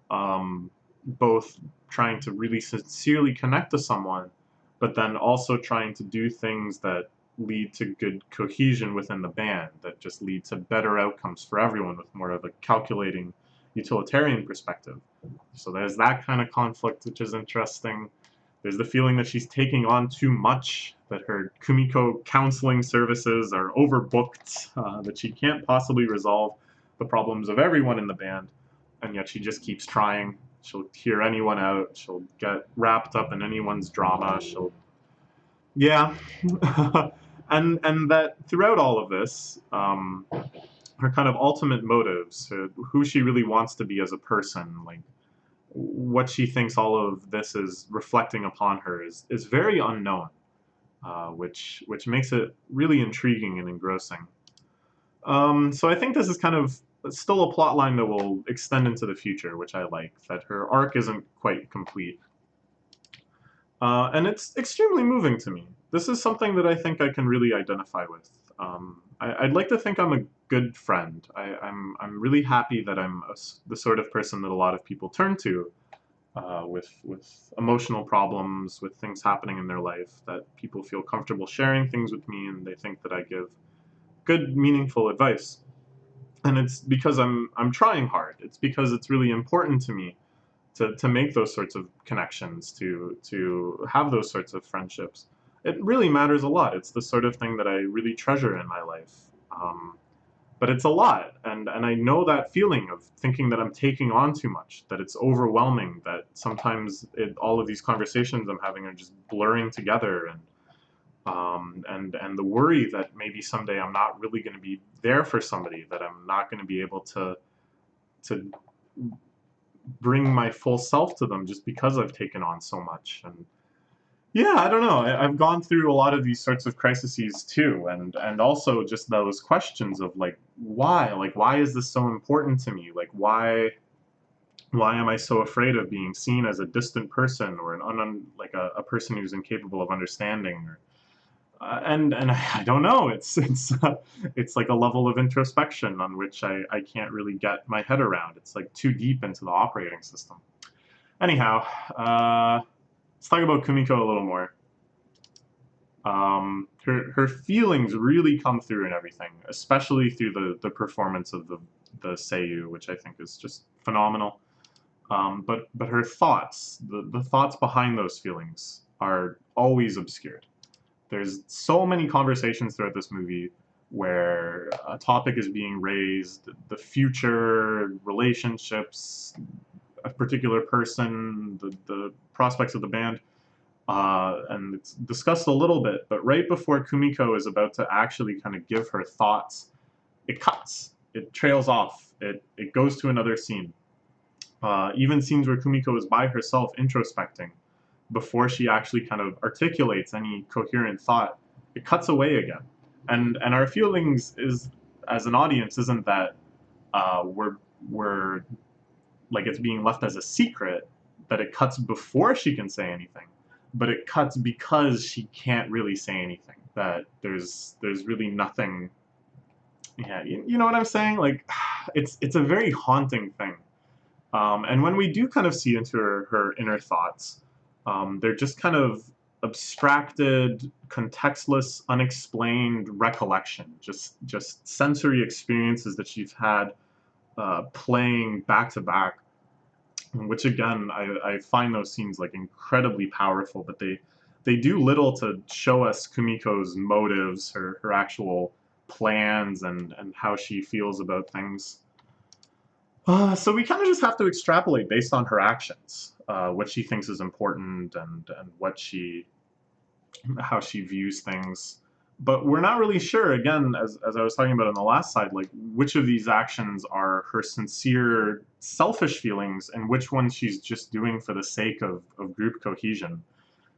both trying to really sincerely connect to someone, but then also trying to do things that lead to good cohesion within the band, that just lead to better outcomes for everyone with more of a calculating utilitarian perspective. So there's that kind of conflict, which is interesting. There's the feeling that she's taking on too much, that her Kumiko counseling services are overbooked, that she can't possibly resolve the problems of everyone in the band, and yet she just keeps trying. She'll hear anyone out. She'll get wrapped up in anyone's drama. Yeah, and that throughout all of this, her kind of ultimate motives, who she really wants to be as a person, like what she thinks all of this is reflecting upon her is very unknown, which makes it really intriguing and engrossing. So I think this is kind of still a plot line that will extend into the future, which I like, that her arc isn't quite complete. And it's extremely moving to me. This is something that I think I can really identify with. I'd like to think I'm a good friend. I'm really happy that the sort of person that a lot of people turn to with emotional problems, with things happening in their life, that people feel comfortable sharing things with me and they think that I give good, meaningful advice. And it's because I'm trying hard. It's because it's really important to me to make those sorts of connections, to have those sorts of friendships. It really matters a lot. It's the sort of thing that I really treasure in my life. But it's a lot, and I know that feeling of thinking that I'm taking on too much, that it's overwhelming, that sometimes all of these conversations I'm having are just blurring together, and the worry that maybe someday I'm not really going to be there for somebody, that I'm not going to be able to bring my full self to them just because I've taken on so much. And Yeah, I don't know. I've gone through a lot of these sorts of crises too, and also just those questions of like why, why is this so important to me? Like why am I so afraid of being seen as a distant person or an like a person who's incapable of understanding? Or, and I don't know. It's like a level of introspection on which I can't really get my head around. It's like too deep into the operating system. Anyhow, let's talk about Kumiko a little more. Her feelings really come through in everything, especially through the performance of the Seiyu, which I think is just phenomenal. But her thoughts, the thoughts behind those feelings, are always obscured. There's so many conversations throughout this movie where a topic is being raised, the future, relationships, a particular person, the prospects of the band, and it's discussed a little bit, but right before Kumiko is about to actually kind of give her thoughts, it cuts. It trails off. It goes to another scene. Even scenes where Kumiko is by herself introspecting before she actually kind of articulates any coherent thought, it cuts away again. And our feelings is as an audience isn't that we're like it's being left as a secret that it cuts before she can say anything, but it cuts because she can't really say anything. That there's really nothing. Yeah, you know what I'm saying? Like, it's a very haunting thing. And when we do kind of see into her inner thoughts, they're just kind of abstracted, contextless, unexplained recollection, just sensory experiences that she's had playing back to back, which again I find those scenes like incredibly powerful, but they do little to show us Kumiko's motives, her actual plans, and how she feels about things. So we kind of just have to extrapolate based on her actions, what she thinks is important, and how she views things. But we're not really sure, again, as I was talking about on the last side, like which of these actions are her sincere, selfish feelings and which ones she's just doing for the sake of group cohesion.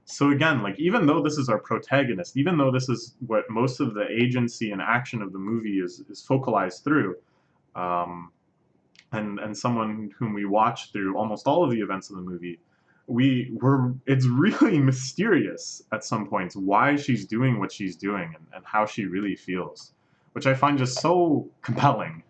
So again, like even though this is our protagonist, even though this is what most of the agency and action of the movie is focalized through, um, and someone whom we watch through almost all of the events of the movie, it's really mysterious at some points why she's doing what she's doing and how she really feels, which I find just so compelling,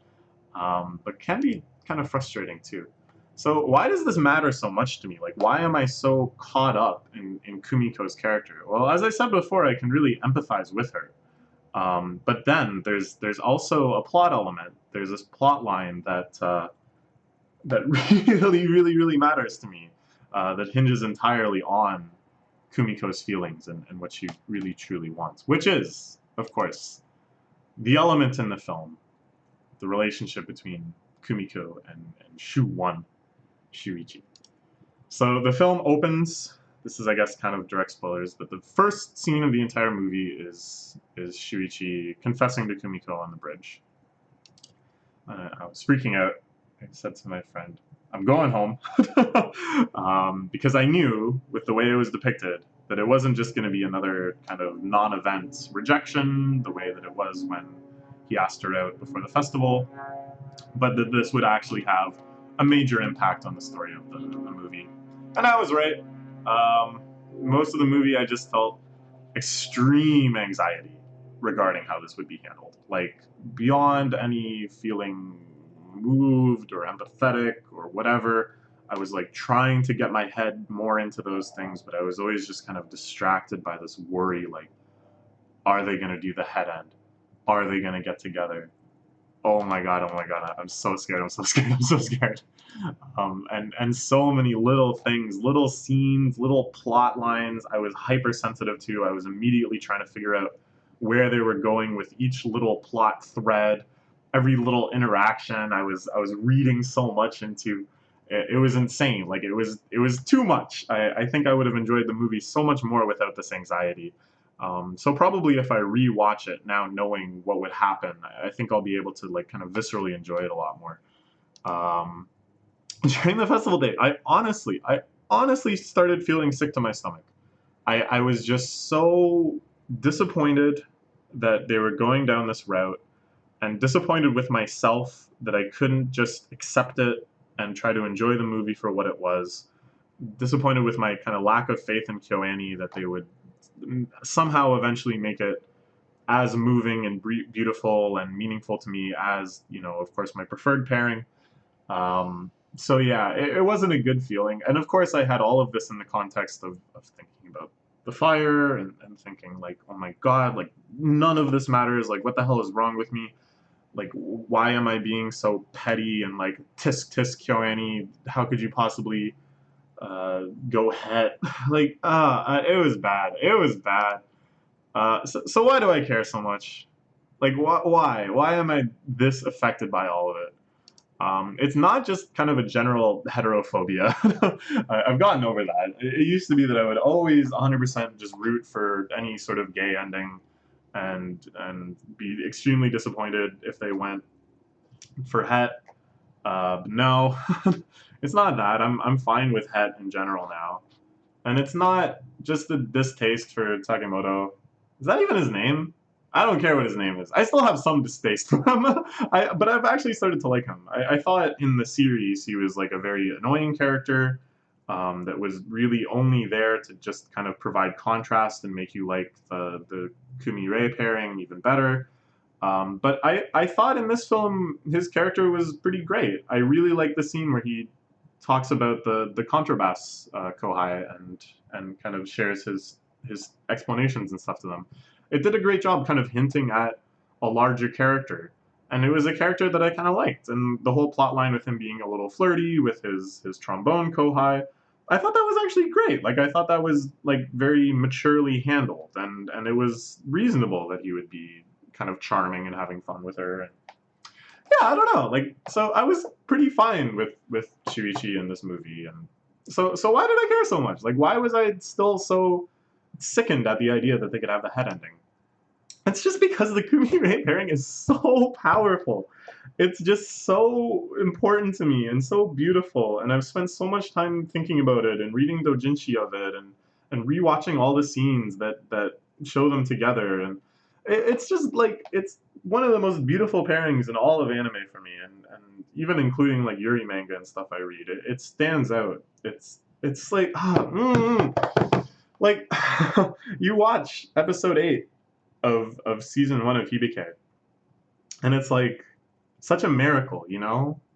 but can be kind of frustrating too. So why does this matter so much to me? Like, why am I so caught up in Kumiko's character? Well, as I said before, I can really empathize with her. But then there's also a plot element. There's this plot line that really matters to me. That hinges entirely on Kumiko's feelings and what she really truly wants, which is, of course, the element in the film, the relationship between Kumiko and Shu One, Shuichi. So the film opens. This is, I guess, kind of direct spoilers, but the first scene of the entire movie is Shuichi confessing to Kumiko on the bridge. I was freaking out. I said to my friend, "I'm going home," because I knew, with the way it was depicted, that it wasn't just going to be another kind of non-event rejection, the way that it was when he asked her out before the festival, but that this would actually have a major impact on the story of the movie. And I was right. Most of the movie, I just felt extreme anxiety regarding how this would be handled. Like, beyond any feeling moved or empathetic or whatever, I was like trying to get my head more into those things, but I was always just kind of distracted by this worry like, are they going to do the head end? Are they going to get together? Oh my god, I'm so scared, I'm so scared, I'm so scared. And so many little things, little scenes, little plot lines I was hypersensitive to. I was immediately trying to figure out where they were going with each little plot thread, every little interaction. I was reading so much into it was insane. Like it was too much. I think I would have enjoyed the movie so much more without this anxiety. So probably if I rewatch it now, knowing what would happen, I think I'll be able to like kind of viscerally enjoy it a lot more. Um, During the festival day, I honestly started feeling sick to my stomach. I was just so disappointed that they were going down this route, and disappointed with myself that I couldn't just accept it and try to enjoy the movie for what it was. Disappointed with my kind of lack of faith in KyoAni that they would somehow eventually make it as moving and beautiful and meaningful to me as, of course, my preferred pairing. So yeah, it wasn't a good feeling. And of course, I had all of this in the context of thinking about the fire and thinking like, oh my god, like none of this matters. Like, what the hell is wrong with me? Like, why am I being so petty and like tisk tisk KyoAni? How could you possibly go het? Like, it was bad. It was bad. So why do I care so much? Like, why? Why am I this affected by all of it? It's not just kind of a general heterophobia. I've gotten over that. It used to be that I would always 100% just root for any sort of gay ending, and be extremely disappointed if they went for het. But no, it's not that. I'm fine with het in general now, and it's not just a distaste for Takemoto. Is that even his name? I don't care what his name is. I still have some distaste for him. But I've actually started to like him. I thought in the series he was like a very annoying character, that was really only there to just kind of provide contrast and make you like the Kumiei pairing even better. But I thought in this film his character was pretty great. I really like the scene where he talks about the contrabass kohai and kind of shares his explanations and stuff to them. It did a great job kind of hinting at a larger character. And it was a character that I kind of liked. And the whole plot line with him being a little flirty with his trombone kohai, I thought that was actually great. Like, I thought that was, like, very maturely handled. And it was reasonable that he would be kind of charming and having fun with her. And yeah, I don't know. Like, so I was pretty fine with Shuichi in this movie. And so why did I care so much? Like, why was I still so sickened at the idea that they could have the head ending? It's just because the Kumiei pairing is so powerful. It's just so important to me and so beautiful, and I've spent so much time thinking about it and reading doujinshi of it and rewatching all the scenes that show them together, and it's just like it's one of the most beautiful pairings in all of anime for me, and even including like Yuri manga and stuff I read, it stands out. It's like like you watch episode 8 of season 1 of Hibike, and it's like such a miracle,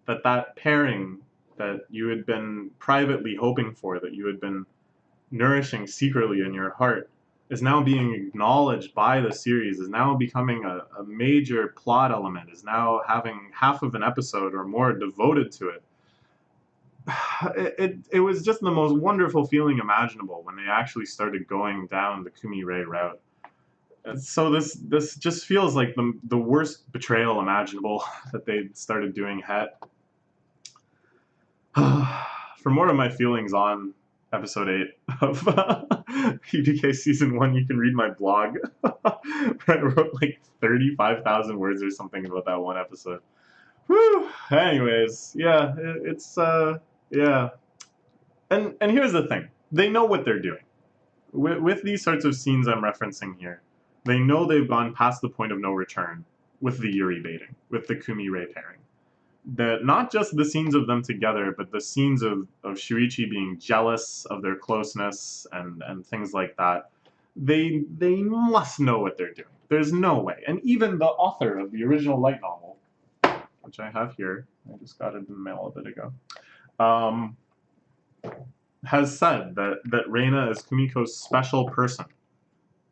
that pairing that you had been privately hoping for, that you had been nourishing secretly in your heart, is now being acknowledged by the series, is now becoming a major plot element, is now having half of an episode or more devoted to it. It was just the most wonderful feeling imaginable when they actually started going down the Kumiei route. So this just feels like the worst betrayal imaginable that they started doing het. For more of my feelings on episode 8 of UDK season 1, you can read my blog. I wrote like 35,000 words or something about that one episode. Whew. Anyways, yeah, it's yeah. And here's the thing. They know what they're doing. With these sorts of scenes I'm referencing here, they know they've gone past the point of no return with the Yuri baiting, with the Kumiei pairing. That not just the scenes of them together, but the scenes of Shuichi being jealous of their closeness and things like that. They must know what they're doing. There's no way. And even the author of the original light novel, which I have here, I just got it in the mail a bit ago, has said that Reina is Kumiko's special person,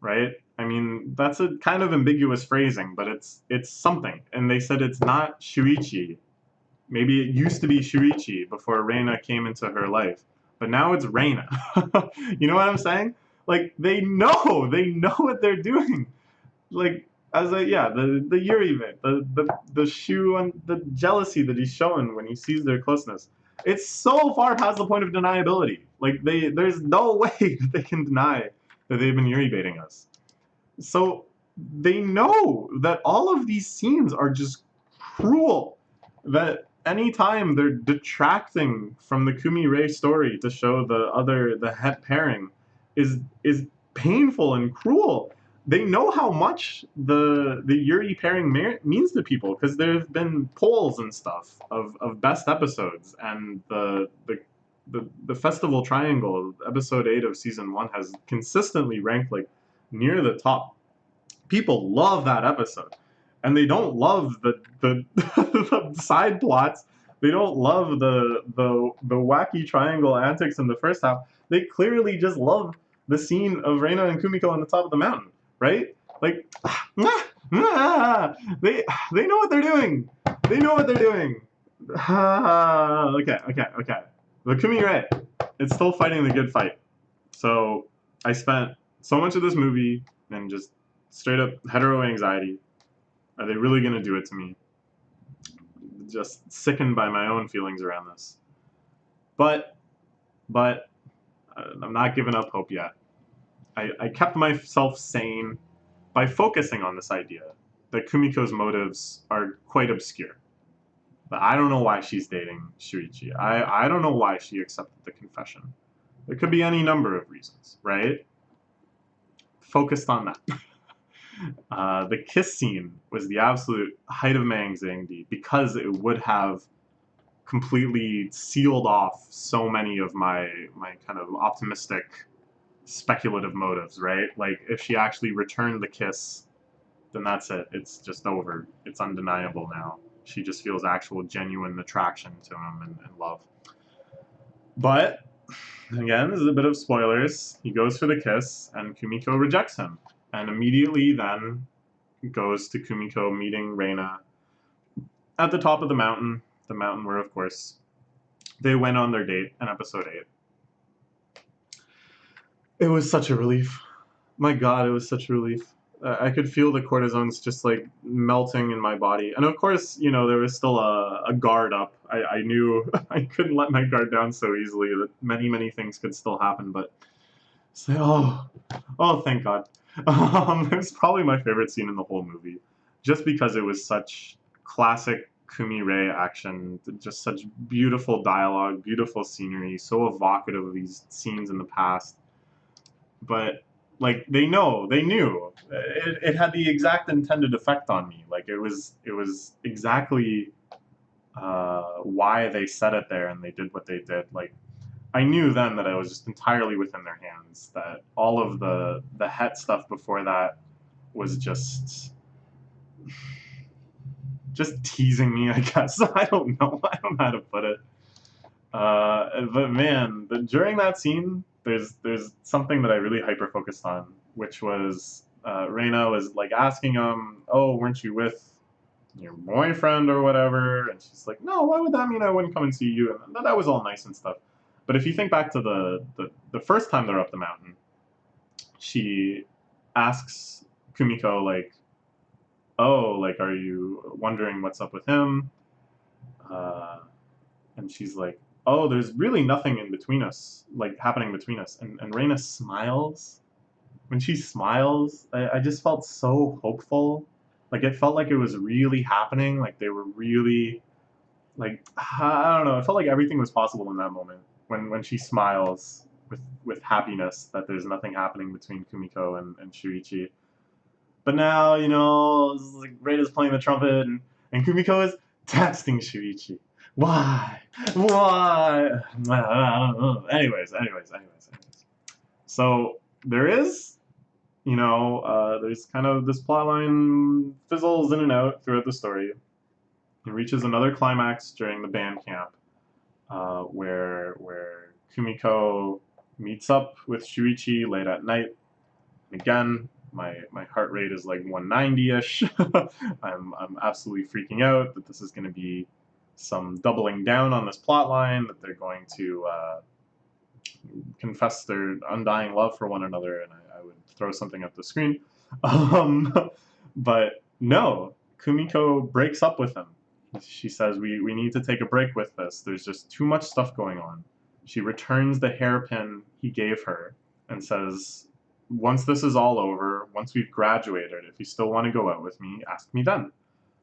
right? I mean, that's a kind of ambiguous phrasing, but it's something. And they said it's not Shuichi. Maybe it used to be Shuichi before Reina came into her life, but now it's Reina. You know what I'm saying? Like, they know what they're doing. Like, the Yuri bit, the Shu and the jealousy that he's showing when he sees their closeness. It's so far past the point of deniability. Like, there's no way that they can deny that they've been Yuri baiting us. So they know that all of these scenes are just cruel. That anytime they're detracting from the Kumiei story to show the het pairing, is painful and cruel. They know how much the Yuri pairing means to people because there have been polls and stuff of best episodes, and the Festival Triangle, episode 8 of season 1, has consistently ranked like near the top. People love that episode, and they don't love the side plots. They don't love the wacky triangle antics in the first half. They clearly just love the scene of Reina and Kumiko on the top of the mountain, right? Like, they know what they're doing. They know what they're doing. Okay. The Kumiei, it's still fighting the good fight. So I spent so much of this movie and just straight up hetero anxiety. Are they really going to do it to me? Just sickened by my own feelings around this. But I'm not giving up hope yet. I kept myself sane by focusing on this idea that Kumiko's motives are quite obscure. But I don't know why she's dating Shuichi. I don't know why she accepted the confession. There could be any number of reasons, right? Focused on that. The kiss scene was the absolute height of my anxiety because it would have completely sealed off so many of my kind of optimistic, speculative motives, right? Like, if she actually returned the kiss, then that's it. It's just over. It's undeniable now. She just feels actual, genuine attraction to him and love. But, again, this is a bit of spoilers. He goes for the kiss, and Kumiko rejects him. And immediately then goes to Kumiko meeting Reina at the top of the mountain where, of course, they went on their date in episode 8. It was such a relief. My God, it was such a relief. I could feel the cortisons just like melting in my body. And of course, you know, there was still a guard up. I knew I couldn't let my guard down so easily, that many things could still happen. But say, oh, thank God. It was probably my favorite scene in the whole movie, just because it was such classic Kumiei action, just such beautiful dialogue, beautiful scenery, so evocative of these scenes in the past. But like they knew it had the exact intended effect on me. Like it was exactly why they said it there and they did what they did. Like I knew then that I was just entirely within their hands. That all of the het stuff before that was just teasing me, I guess. I don't know how to put it. But man, during that scene, there's something that I really hyper focused on, which was Reina was like asking him, "Oh, weren't you with your boyfriend or whatever?" And she's like, "No, why would that mean I wouldn't come and see you?" And that was all nice and stuff. But if you think back to the first time they're up the mountain, she asks Kumiko like, "Oh, like, are you wondering what's up with him?" And she's like, "Oh, there's really nothing in between us, like happening between us." And Reina smiles. When she smiles, I just felt so hopeful. Like it felt like it was really happening. Like they were really, like I don't know. It felt like everything was possible in that moment when she smiles with happiness that there's nothing happening between Kumiko and Shuichi. But now, you know, like Reina's playing the trumpet and Kumiko is texting Shuichi. Why? Anyways. So there is, you know, there's kind of this plotline fizzles in and out throughout the story. It reaches another climax during the band camp, where Kumiko meets up with Shuichi late at night. Again, my heart rate is like 190-ish. I'm absolutely freaking out that this is going to be some doubling down on this plot line, that they're going to confess their undying love for one another, and I would throw something up the screen. But no, Kumiko breaks up with him. She says, we need to take a break with this. There's just too much stuff going on. She returns the hairpin he gave her and says, once this is all over, once we've graduated, if you still want to go out with me, ask me then.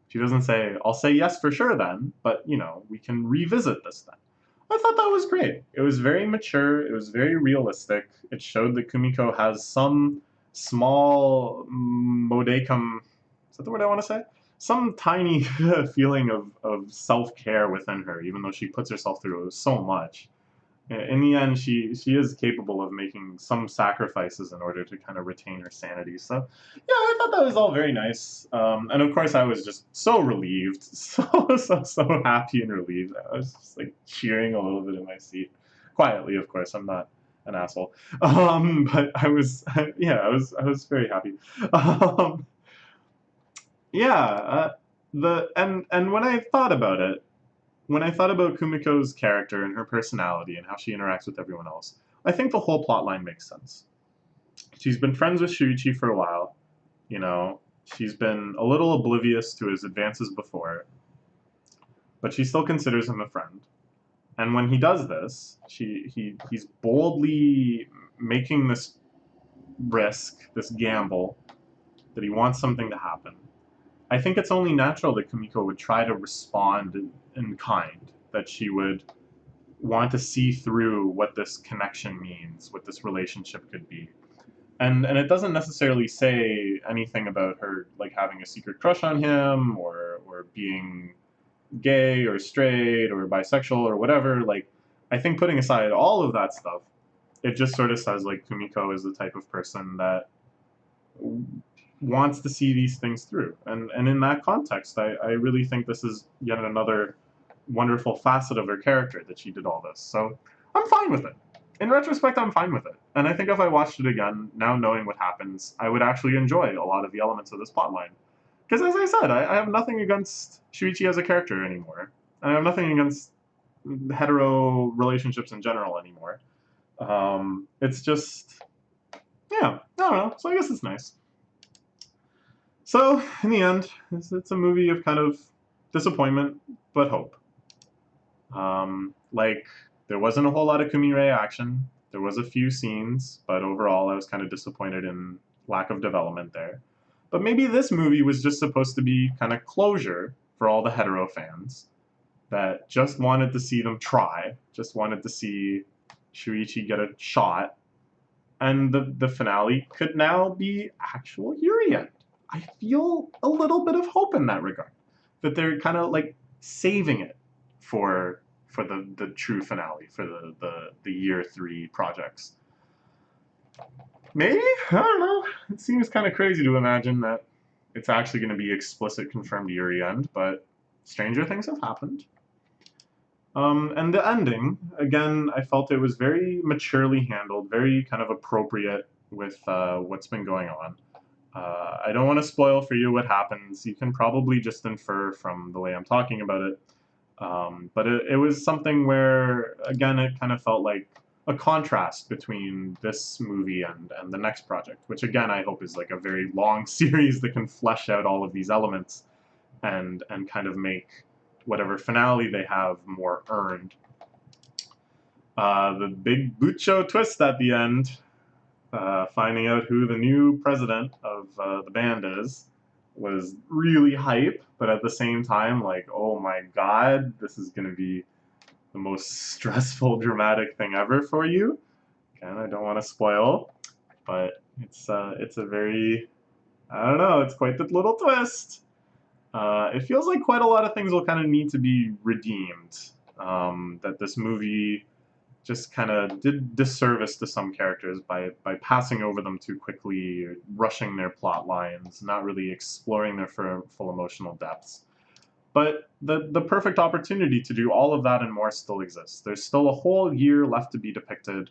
She doesn't say, I'll say yes for sure then, but, you know, we can revisit this then. I thought that was great. It was very mature. It was very realistic. It showed that Kumiko has some small modicum. Is that the word I want to say? Some tiny feeling of self care within her, even though she puts herself through so much. In the end, she is capable of making some sacrifices in order to kind of retain her sanity. So, yeah, I thought that was all very nice. And of course, I was just so relieved, so happy and relieved. I was just like cheering a little bit in my seat, quietly, of course. I'm not an asshole, but I was, yeah, I was very happy. Um, yeah, and when I thought about it, when I thought about Kumiko's character and her personality and how she interacts with everyone else, I think the whole plot line makes sense. She's been friends with Shuichi for a while, you know, she's been a little oblivious to his advances before, but she still considers him a friend. And when he does this, he's boldly making this risk, this gamble, that he wants something to happen. I think it's only natural that Kumiko would try to respond in kind, that she would want to see through what this connection means, what this relationship could be. And it doesn't necessarily say anything about her like having a secret crush on him or being gay or straight or bisexual or whatever. Like I think putting aside all of that stuff, it just sort of says like Kumiko is the type of person that wants to see these things through. And in that context, I really think this is yet another wonderful facet of her character that she did all this. So I'm fine with it. In retrospect, I'm fine with it. And I think if I watched it again, now knowing what happens, I would actually enjoy a lot of the elements of this plotline. Because as I said, I have nothing against Shuichi as a character anymore. I have nothing against hetero relationships in general anymore. It's just, yeah, I don't know. So I guess it's nice. So, in the end, it's a movie of kind of disappointment, but hope. Like, there wasn't a whole lot of Kumiei action. There was a few scenes, but overall I was kind of disappointed in lack of development there. But maybe this movie was just supposed to be kind of closure for all the hetero fans that just wanted to see them try, just wanted to see Shuichi get a shot, and the finale could now be actual Yuri end. I feel a little bit of hope in that regard, that they're kind of like saving it for the true finale for the year 3 projects. Maybe, I don't know. It seems kind of crazy to imagine that it's actually going to be explicit confirmed Yuri end, but stranger things have happened. And the ending, again, I felt it was very maturely handled, very kind of appropriate with what's been going on. I don't want to spoil for you what happens. You can probably just infer from the way I'm talking about it. But it was something where, again, it kind of felt like a contrast between this movie and the next project, which, again, I hope is like a very long series that can flesh out all of these elements and kind of make whatever finale they have more earned. The big Bucho twist at the end, finding out who the new president of the band is, was really hype, but at the same time, like, oh my god, this is going to be the most stressful, dramatic thing ever for you. Again, I don't want to spoil, but it's a very, I don't know, it's quite the little twist. It feels like quite a lot of things will kind of need to be redeemed. That this movie just kind of did disservice to some characters by passing over them too quickly, rushing their plot lines, not really exploring their full emotional depths. But the perfect opportunity to do all of that and more still exists. There's still a whole year left to be depicted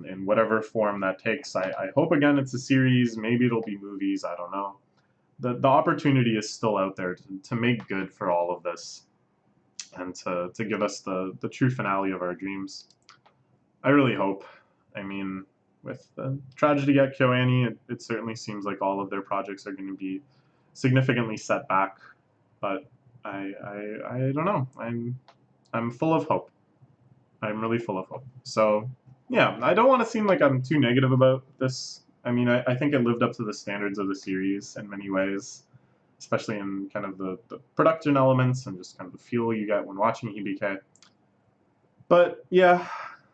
in whatever form that takes. I hope, again, it's a series. Maybe it'll be movies. I don't know. The opportunity is still out there to make good for all of this and to give us the true finale of our dreams. I really hope. I mean, with the tragedy at KyoAni, it certainly seems like all of their projects are going to be significantly set back. But I don't know. I'm full of hope. I'm really full of hope. So yeah, I don't want to seem like I'm too negative about this. I mean, I think it lived up to the standards of the series in many ways, especially in kind of the production elements and just kind of the feel you get when watching Hibike. But yeah,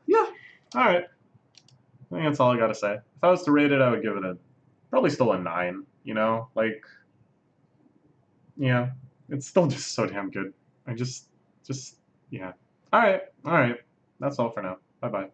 yeah, all right. I think that's all I gotta say. If I was to rate it, I would give it a probably still a 9. You know, like yeah, it's still just so damn good. I just yeah. All right, all right. That's all for now. Bye bye.